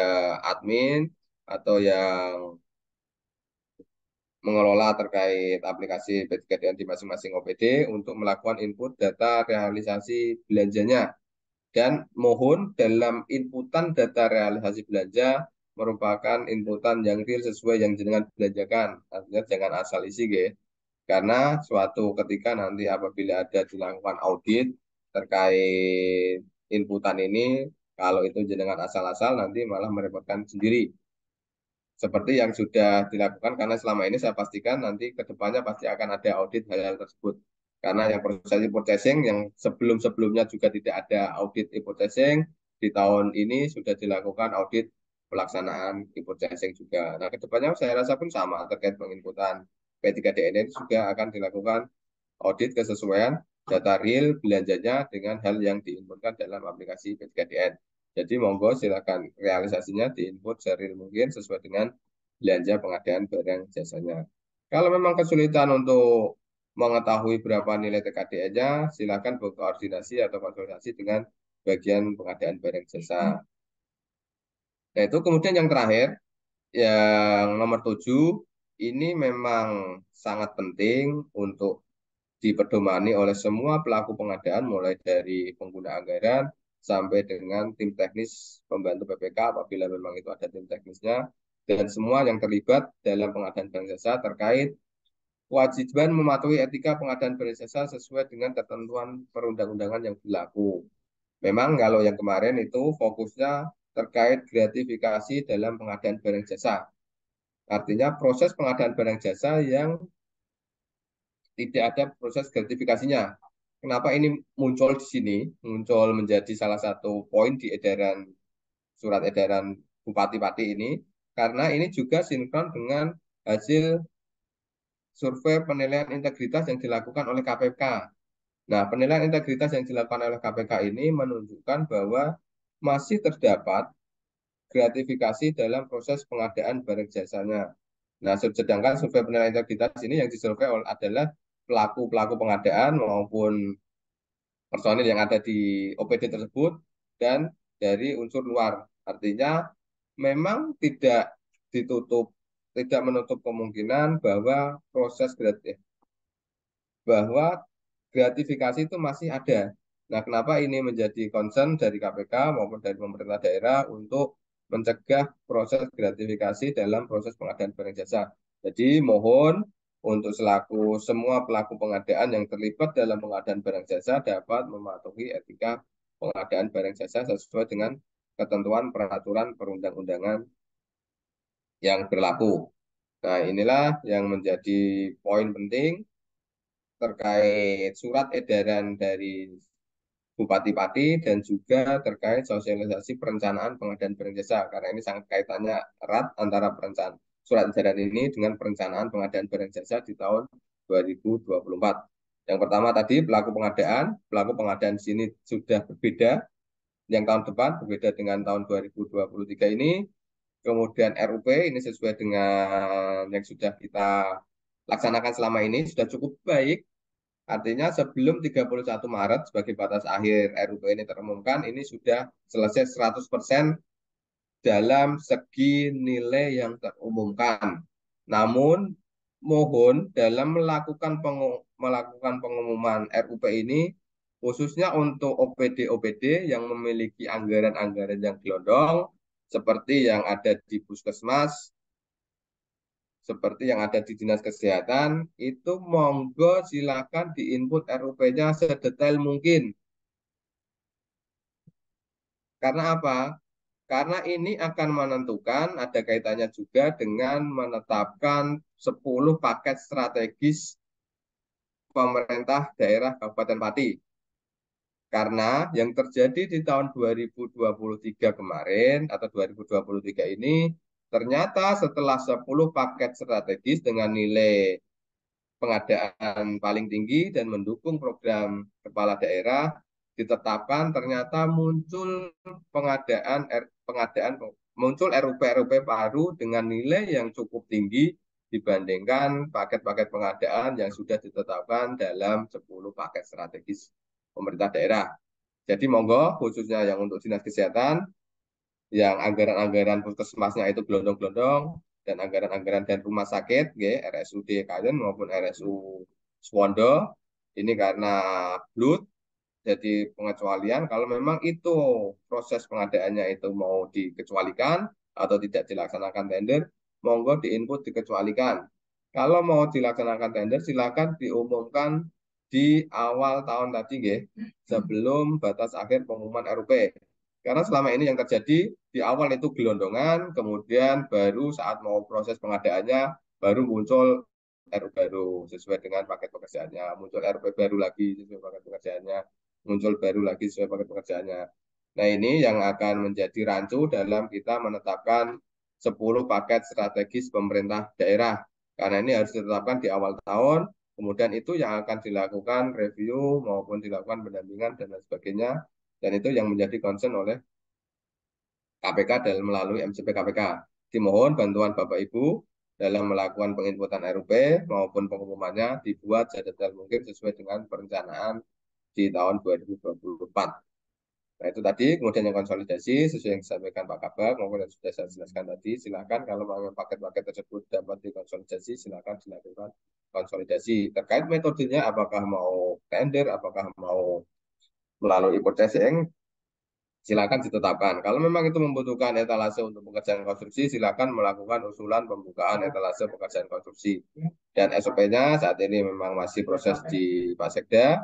admin atau yang mengelola terkait aplikasi P3DN di masing-masing OPD untuk melakukan input data realisasi belanjanya. Dan mohon dalam inputan data realisasi belanja merupakan inputan yang real sesuai yang jenengan belanjakan. Artinya jangan asal isi, guys. Karena suatu ketika nanti apabila ada dilakukan audit terkait inputan ini, kalau itu jenengan asal-asal nanti malah merepotkan sendiri. Seperti yang sudah dilakukan, karena selama ini saya pastikan nanti ke depannya pasti akan ada audit hal-hal tersebut. Karena yang proses e-purchasing yang sebelum-sebelumnya juga tidak ada audit e-purchasing, di tahun ini sudah dilakukan audit pelaksanaan e-purchasing juga. Nah, ke depannya saya rasa pun sama terkait penginputan P3DN ini juga akan dilakukan audit kesesuaian data real belanjanya dengan hal yang diinputkan dalam aplikasi P3DN. Jadi monggo silakan realisasinya diinput sereal mungkin sesuai dengan belanja pengadaan barang jasanya. Kalau memang kesulitan untuk mengetahui berapa nilai TKDN-nya, silakan berkoordinasi atau konsultasi dengan bagian pengadaan barang jasa. Nah, itu kemudian yang terakhir, yang nomor 7, ini memang sangat penting untuk dipedomani oleh semua pelaku pengadaan mulai dari pengguna anggaran sampai dengan tim teknis pembantu PPK apabila memang itu ada tim teknisnya dan semua yang terlibat dalam pengadaan barang jasa terkait kewajiban mematuhi etika pengadaan barang jasa sesuai dengan ketentuan perundang-undangan yang berlaku. Memang kalau yang kemarin itu fokusnya terkait gratifikasi dalam pengadaan barang jasa. Artinya proses pengadaan barang jasa yang tidak ada proses gratifikasinya. Kenapa ini muncul di sini, muncul menjadi salah satu poin di edaran surat edaran Bupati Pati ini, karena ini juga sinkron dengan hasil survei penilaian integritas yang dilakukan oleh KPK. Nah, penilaian integritas yang dilakukan oleh KPK ini menunjukkan bahwa masih terdapat gratifikasi dalam proses pengadaan barang jasanya. Nah, sedangkan survei penilaian integritas ini yang disurvei adalah pelaku-pelaku pengadaan maupun personil yang ada di OPD tersebut dan dari unsur luar. Artinya memang tidak menutup kemungkinan bahwa bahwa gratifikasi itu masih ada. Nah, kenapa ini menjadi concern dari KPK maupun dari pemerintah daerah untuk mencegah proses gratifikasi dalam proses pengadaan barang jasa. Jadi mohon untuk selaku semua pelaku pengadaan yang terlibat dalam pengadaan barang jasa dapat mematuhi etika pengadaan barang jasa sesuai dengan ketentuan peraturan perundang-undangan yang berlaku. Nah, inilah yang menjadi poin penting terkait surat edaran dari Bupati Pati dan juga terkait sosialisasi perencanaan pengadaan barang jasa karena ini sangat kaitannya erat antara perencanaan surat edaran ini dengan perencanaan pengadaan barang jasa di tahun 2024. Yang pertama tadi pelaku pengadaan di sini sudah berbeda, yang tahun depan berbeda dengan tahun 2023 ini. Kemudian RUP ini sesuai dengan yang sudah kita laksanakan selama ini sudah cukup baik. Artinya sebelum 31 Maret sebagai batas akhir RUP ini terumumkan, ini sudah selesai 100% dalam segi nilai yang terumumkan. Namun, mohon dalam melakukan pengumuman RUP ini, khususnya untuk OPD-OPD yang memiliki anggaran-anggaran yang gelondong, seperti yang ada di Puskesmas, seperti yang ada di Dinas Kesehatan, itu monggo silakan diinput RUP-nya sedetail mungkin. Karena apa? Karena ini akan menentukan, ada kaitannya juga dengan menetapkan 10 paket strategis pemerintah daerah Kabupaten Pati. Karena yang terjadi di tahun 2023 kemarin atau 2023 ini Ternyata setelah 10 paket strategis dengan nilai pengadaan paling tinggi dan mendukung program kepala daerah ditetapkan, ternyata muncul pengadaan muncul RUP baru dengan nilai yang cukup tinggi dibandingkan paket-paket pengadaan yang sudah ditetapkan dalam 10 paket strategis pemerintah daerah. Jadi monggo khususnya yang untuk dinas kesehatan, yang anggaran-anggaran puskesmasnya itu gelondong-gelondong, dan anggaran-anggaran dan rumah sakit, RSUD Kayen maupun RSU Suwondo, ini karena blut, jadi pengecualian. Kalau memang itu proses pengadaannya itu mau dikecualikan atau tidak dilaksanakan tender, monggo diinput dikecualikan. Kalau mau dilaksanakan tender, silakan diumumkan di awal tahun tadi, sebelum batas akhir pengumuman RUP. Karena selama ini yang terjadi di awal itu gelondongan, kemudian baru saat mau proses pengadaannya baru muncul RUP baru sesuai dengan paket pekerjaannya, muncul RUP baru lagi sesuai paket pekerjaannya, muncul baru lagi sesuai paket pekerjaannya. Nah, ini yang akan menjadi rancu dalam kita menetapkan 10 paket strategis pemerintah daerah. Karena ini harus ditetapkan di awal tahun, kemudian itu yang akan dilakukan review maupun dilakukan pendampingan dan lain sebagainya. Dan itu yang menjadi concern oleh KPK dalam melalui MCP KPK. Dimohon bantuan Bapak Ibu dalam melakukan penginputan RUP maupun pengumumannya dibuat sedetail mungkin sesuai dengan perencanaan di tahun 2024. Nah, itu tadi. Kemudian yang konsolidasi sesuai yang disampaikan Pak Kabak maupun yang sudah saya jelaskan tadi, silakan kalau mau paket-paket tersebut dapat dikonsolidasi, silakan dilakukan konsolidasi. Terkait metodenya, apakah mau tender, apakah mau melalui purchasing, silakan ditetapkan. Kalau memang itu membutuhkan etalase untuk pekerjaan konstruksi, silakan melakukan usulan pembukaan etalase pekerjaan konstruksi. Dan SOP-nya saat ini memang masih proses di Pak Sekda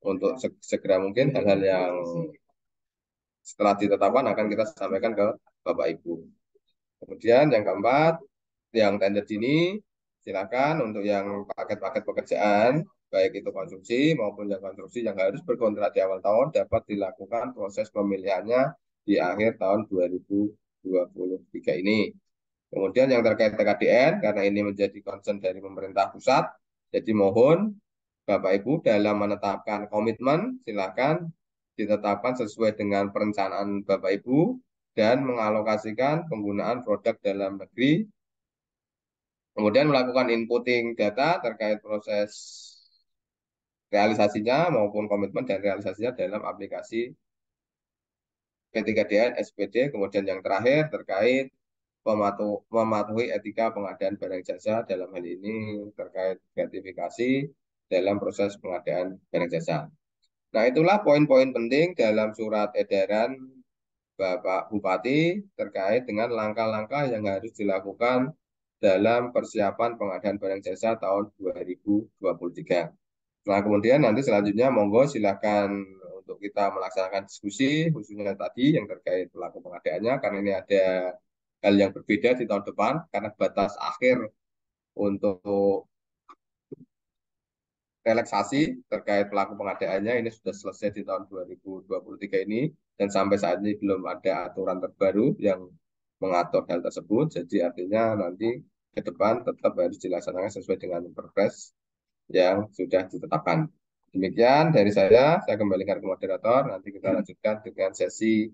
untuk segera mungkin hal-hal yang setelah ditetapkan akan kita sampaikan ke Bapak Ibu. Kemudian yang keempat, yang tender dini, silakan untuk yang paket-paket pekerjaan, baik itu konstruksi maupun yang konstruksi yang harus berkontrak di awal tahun, dapat dilakukan proses pemilihannya di akhir tahun 2023 ini. Kemudian yang terkait TKDN, karena ini menjadi concern dari pemerintah pusat, jadi mohon Bapak Ibu dalam menetapkan komitmen, silakan ditetapkan sesuai dengan perencanaan Bapak Ibu dan mengalokasikan penggunaan produk dalam negeri, kemudian melakukan inputting data terkait proses realisasinya maupun komitmen dan realisasinya dalam aplikasi P3DN, SPD, kemudian yang terakhir terkait mematuhi etika pengadaan barang jasa, dalam hal ini terkait gratifikasi dalam proses pengadaan barang jasa. Nah, itulah poin-poin penting dalam surat edaran Bapak Bupati terkait dengan langkah-langkah yang harus dilakukan dalam persiapan pengadaan barang jasa tahun 2023. Nah, kemudian nanti selanjutnya monggo silakan untuk kita melaksanakan diskusi, khususnya tadi yang terkait pelaku pengadaannya, karena ini ada hal yang berbeda di tahun depan, karena batas akhir untuk relaksasi terkait pelaku pengadaannya ini sudah selesai di tahun 2023 ini, dan sampai saat ini belum ada aturan terbaru yang mengatur hal tersebut. Jadi artinya nanti ke depan tetap harus dilaksanakan sesuai dengan perpres yang sudah ditetapkan. Demikian dari saya kembalikan ke moderator, nanti kita lanjutkan dengan sesi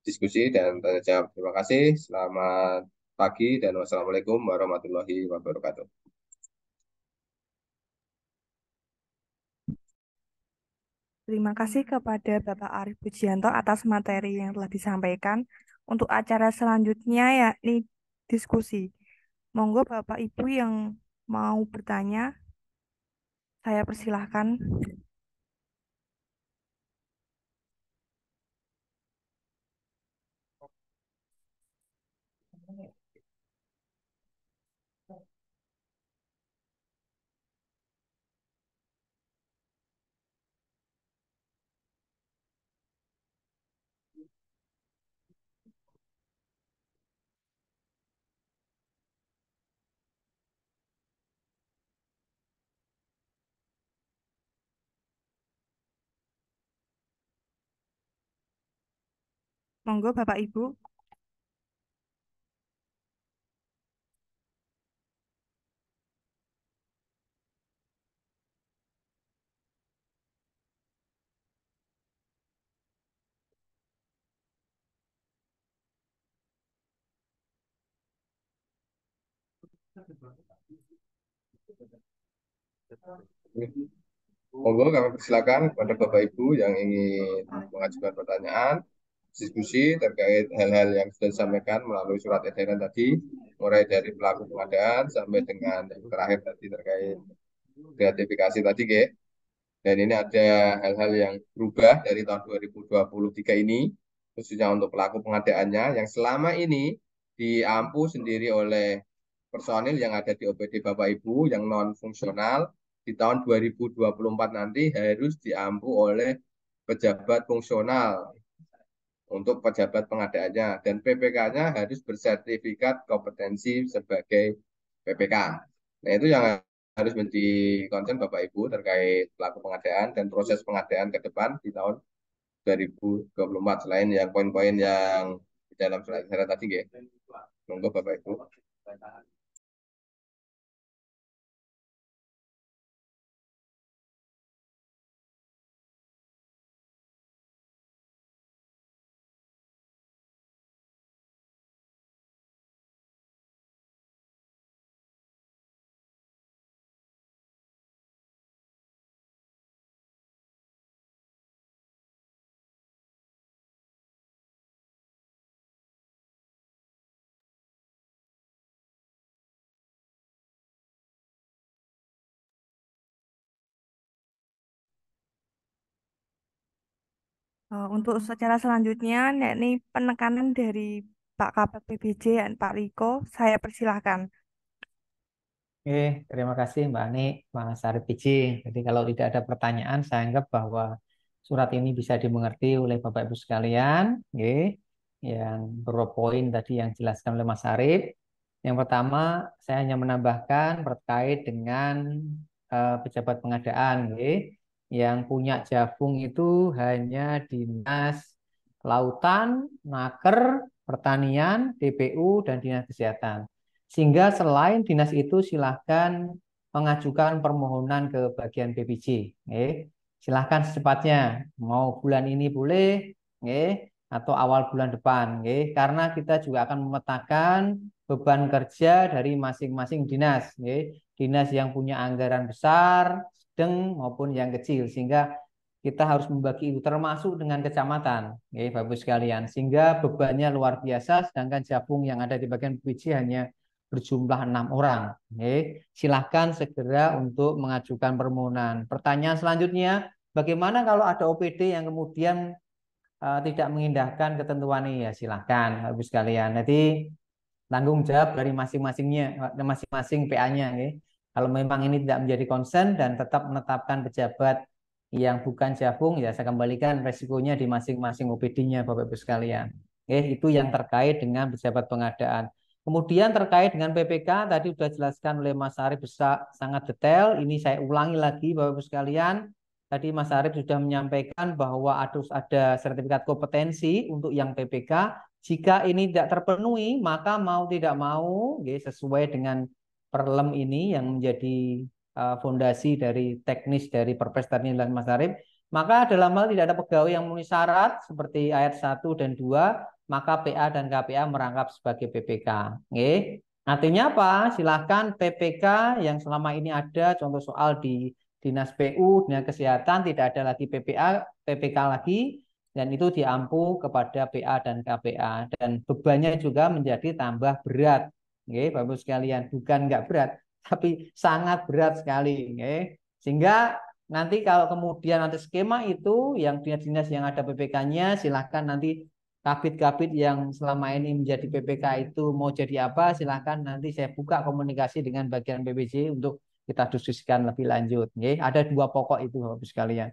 diskusi dan tanya jawab. Terima kasih, selamat pagi, dan wassalamualaikum warahmatullahi wabarakatuh. Terima kasih kepada Bapak Arief Pujianto atas materi yang telah disampaikan. Untuk acara selanjutnya yakni diskusi. Monggo Bapak Ibu yang mau bertanya, saya persilahkan. Monggo Bapak Ibu. Monggo kami persilakan kepada Bapak Ibu yang ingin mengajukan pertanyaan, diskusi terkait hal-hal yang sudah disampaikan melalui surat edaran tadi, mulai dari pelaku pengadaan sampai dengan yang terakhir tadi terkait gratifikasi tadi, Ge. Dan ini ada hal-hal yang berubah dari tahun 2023 ini, khususnya untuk pelaku pengadaannya, yang selama ini diampu sendiri oleh personil yang ada di OPD Bapak Ibu yang non-fungsional. Di tahun 2024 nanti harus diampu oleh pejabat fungsional untuk pejabat pengadaannya. Dan PPK-nya harus bersertifikat kompetensi sebagai PPK. Nah, itu yang harus menjadi concern Bapak Ibu terkait pelaku pengadaan dan proses pengadaan ke depan di tahun 2024 selain yang poin-poin yang di dalam surat edaran tadi, ya. Monggo Bapak Ibu. Untuk secara selanjutnya, yakni penekanan dari Pak Kabak PBJ dan Pak Riko, saya persilahkan. Oke, terima kasih Mbak Ani, Mas Arif Biji. Jadi kalau tidak ada pertanyaan, saya anggap bahwa surat ini bisa dimengerti oleh Bapak Ibu sekalian. Oke, yang beberapa poin tadi yang dijelaskan oleh Mas Arif. Yang pertama, saya hanya menambahkan terkait dengan pejabat pengadaan. Oke. Yang punya Jabung itu hanya Dinas Kelautan, Naker, Pertanian, DPU, dan Dinas Kesehatan. Sehingga selain dinas itu silahkan mengajukan permohonan ke bagian BPJ. Silahkan secepatnya, mau bulan ini boleh, atau awal bulan depan. Karena kita juga akan memetakan beban kerja dari masing-masing dinas. Dinas yang punya anggaran besar, sedang, maupun yang kecil. Sehingga kita harus membagi itu termasuk dengan kecamatan, Bapak Ibu sekalian. Sehingga bebannya luar biasa, sedangkan Jabung yang ada di bagian BPJ hanya berjumlah 6 orang. Silahkan segera untuk mengajukan permohonan. Pertanyaan selanjutnya, bagaimana kalau ada OPD yang kemudian tidak mengindahkan ketentuan ini? Ya silahkan, Bapak sekalian. Nanti tanggung jawab dari masing-masing PA-nya. Kalau memang ini tidak menjadi concern dan tetap menetapkan pejabat yang bukan Jabung, ya saya kembalikan resikonya di masing-masing OPD-nya, Bapak Ibu sekalian. Itu yang terkait dengan pejabat pengadaan. Kemudian terkait dengan PPK, tadi sudah dijelaskan oleh Mas Arief sangat detail. Ini saya ulangi lagi, Bapak Ibu sekalian. Tadi Mas Arief sudah menyampaikan bahwa harus ada sertifikat kompetensi untuk yang PPK. Jika ini tidak terpenuhi, maka mau tidak mau, sesuai dengan perlem ini yang menjadi fondasi dari teknis dari Perpres tadi dan Mas Arief, maka dalam hal tidak ada pegawai yang memenuhi syarat seperti ayat 1 dan 2, maka PA dan KPA merangkap sebagai PPK. Artinya apa? Silahkan PPK yang selama ini ada, contoh soal di Dinas PU, Dinas Kesehatan, tidak ada lagi PPK lagi, dan itu diampu kepada PA dan KPA. Dan bebannya juga menjadi tambah berat. Bapak Ibu sekalian, bukan nggak berat, tapi sangat berat sekali. Sehingga nanti kalau kemudian nanti skema itu, yang dinas-dinas yang ada PPK-nya, silahkan nanti kabit-kabit yang selama ini menjadi PPK itu mau jadi apa, silahkan nanti saya buka komunikasi dengan bagian PPJ untuk kita diskusikan lebih lanjut. Ada 2 pokok itu Bapak Ibu sekalian.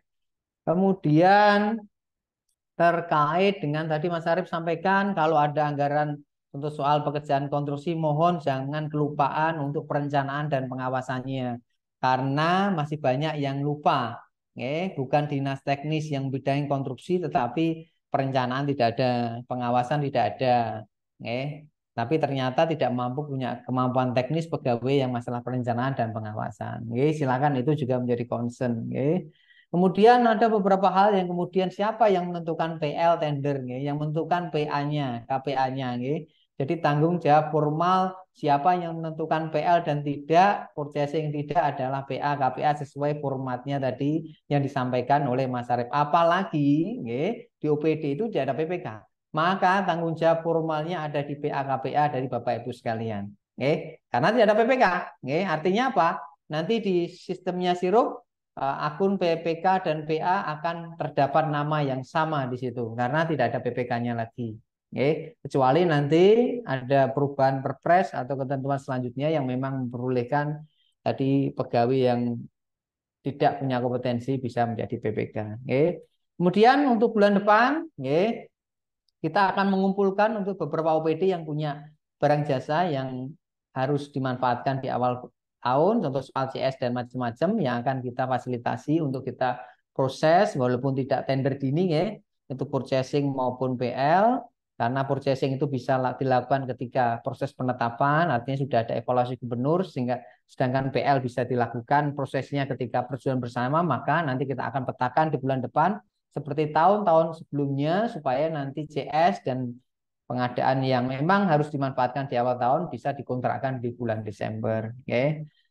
Kemudian terkait dengan tadi Mas Arief sampaikan kalau ada anggaran untuk soal pekerjaan konstruksi, mohon jangan kelupaan untuk perencanaan dan pengawasannya. Karena masih banyak yang lupa. Bukan dinas teknis yang bidang konstruksi, tetapi perencanaan tidak ada, pengawasan tidak ada. Tapi ternyata tidak mampu punya kemampuan teknis pegawai yang masalah perencanaan dan pengawasan. Silakan itu juga menjadi concern. Kemudian ada beberapa hal yang kemudian siapa yang menentukan PL tender, yang menentukan PA-nya, KPA-nya. Jadi tanggung jawab formal siapa yang menentukan PL dan tidak, purchasing tidak adalah PA KPA sesuai formatnya tadi yang disampaikan oleh Mas Arif. Apalagi di OPD itu tidak ada PPK. Maka tanggung jawab formalnya ada di PA KPA dari Bapak Ibu sekalian. Karena tidak ada PPK. Artinya apa? Nanti di sistemnya sirup akun PPK dan PA akan terdapat nama yang sama di situ karena tidak ada PPK-nya lagi. Kecuali nanti ada perubahan perpres atau ketentuan selanjutnya yang memang memperbolehkan tadi pegawai yang tidak punya kompetensi bisa menjadi PPK. Kemudian untuk bulan depan, kita akan mengumpulkan untuk beberapa OPD yang punya barang jasa yang harus dimanfaatkan di awal tahun, contoh soal CS dan macam-macam yang akan kita fasilitasi untuk kita proses walaupun tidak tender dini untuk purchasing maupun PL, karena purchasing itu bisa dilakukan ketika proses penetapan, artinya sudah ada evaluasi gubernur, sehingga sedangkan PL bisa dilakukan prosesnya ketika persetujuan bersama, maka nanti kita akan petakan di bulan depan seperti tahun-tahun sebelumnya supaya nanti CS dan pengadaan yang memang harus dimanfaatkan di awal tahun bisa dikontrakkan di bulan Desember.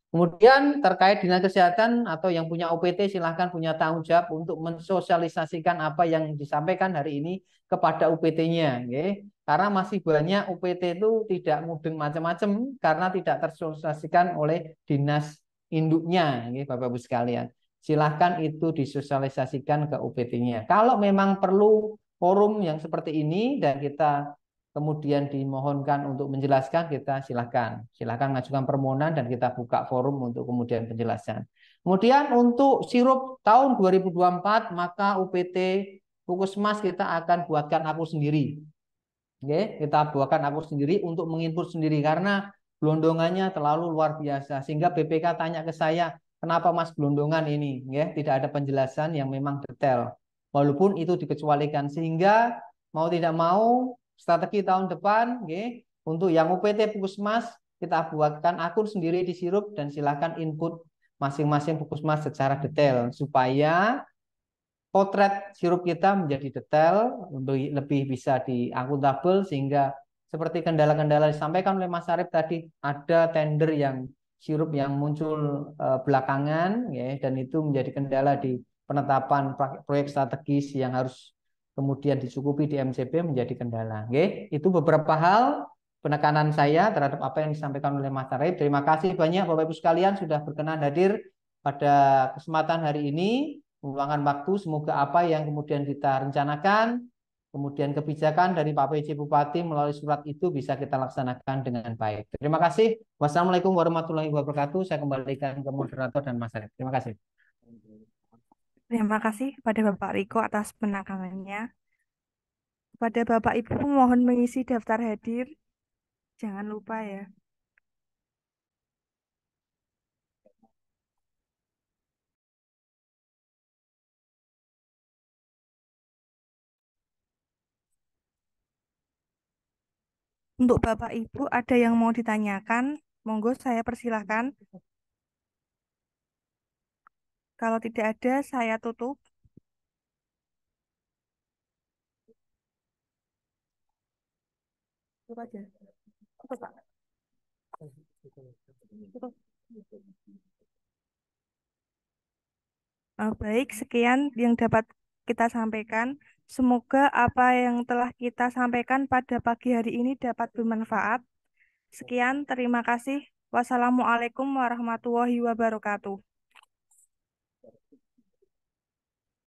Kemudian terkait dinas kesehatan atau yang punya OPT silahkan punya tanggung jawab untuk mensosialisasikan apa yang disampaikan hari ini kepada OPT-nya. Karena masih banyak OPT itu tidak mudeng macam-macam karena tidak tersosialisasikan oleh dinas induknya, Bapak Ibu sekalian. Silahkan itu disosialisasikan ke OPT-nya. Kalau memang perlu forum yang seperti ini dan kita kemudian dimohonkan untuk menjelaskan, kita silahkan mengajukan permohonan dan kita buka forum untuk kemudian penjelasan. Kemudian untuk sirup tahun 2024 maka UPT Puskesmas kita akan buatkan akun sendiri. Kita buatkan akun sendiri untuk menginput sendiri karena gelondongannya terlalu luar biasa sehingga BPK tanya ke saya, kenapa Mas gelondongan ini? Tidak ada penjelasan yang memang detail. Walaupun itu dikecualikan sehingga mau tidak mau strategi tahun depan, untuk yang UPT Puskesmas kita buatkan akun sendiri di sirup dan silakan input masing-masing Puskesmas secara detail supaya potret sirup kita menjadi detail, lebih bisa diakuntabel sehingga seperti kendala-kendala disampaikan oleh Mas Arif tadi, ada tender yang sirup yang muncul belakangan, dan itu menjadi kendala di penetapan proyek strategis yang harus kemudian dicukupi di MCP menjadi kendala. Itu beberapa hal penekanan saya terhadap apa yang disampaikan oleh Mas Arif. Terima kasih banyak Bapak Ibu sekalian sudah berkenan hadir pada kesempatan hari ini, meluangkan waktu. Semoga apa yang kemudian kita rencanakan, kemudian kebijakan dari Pak PJ Bupati melalui surat itu bisa kita laksanakan dengan baik. Terima kasih. Wassalamualaikum warahmatullahi wabarakatuh. Saya kembalikan ke moderator dan Mas Arif. Terima kasih. Terima kasih kepada Bapak Riko atas penekanannya. Kepada Bapak Ibu mohon mengisi daftar hadir. Jangan lupa ya. Untuk Bapak Ibu ada yang mau ditanyakan? Monggo saya persilahkan. Kalau tidak ada, saya tutup. Tutup aja. Tutup, Pak. Tutup. Baik, sekian yang dapat kita sampaikan. Semoga apa yang telah kita sampaikan pada pagi hari ini dapat bermanfaat. Sekian, terima kasih. Wassalamualaikum warahmatullahi wabarakatuh.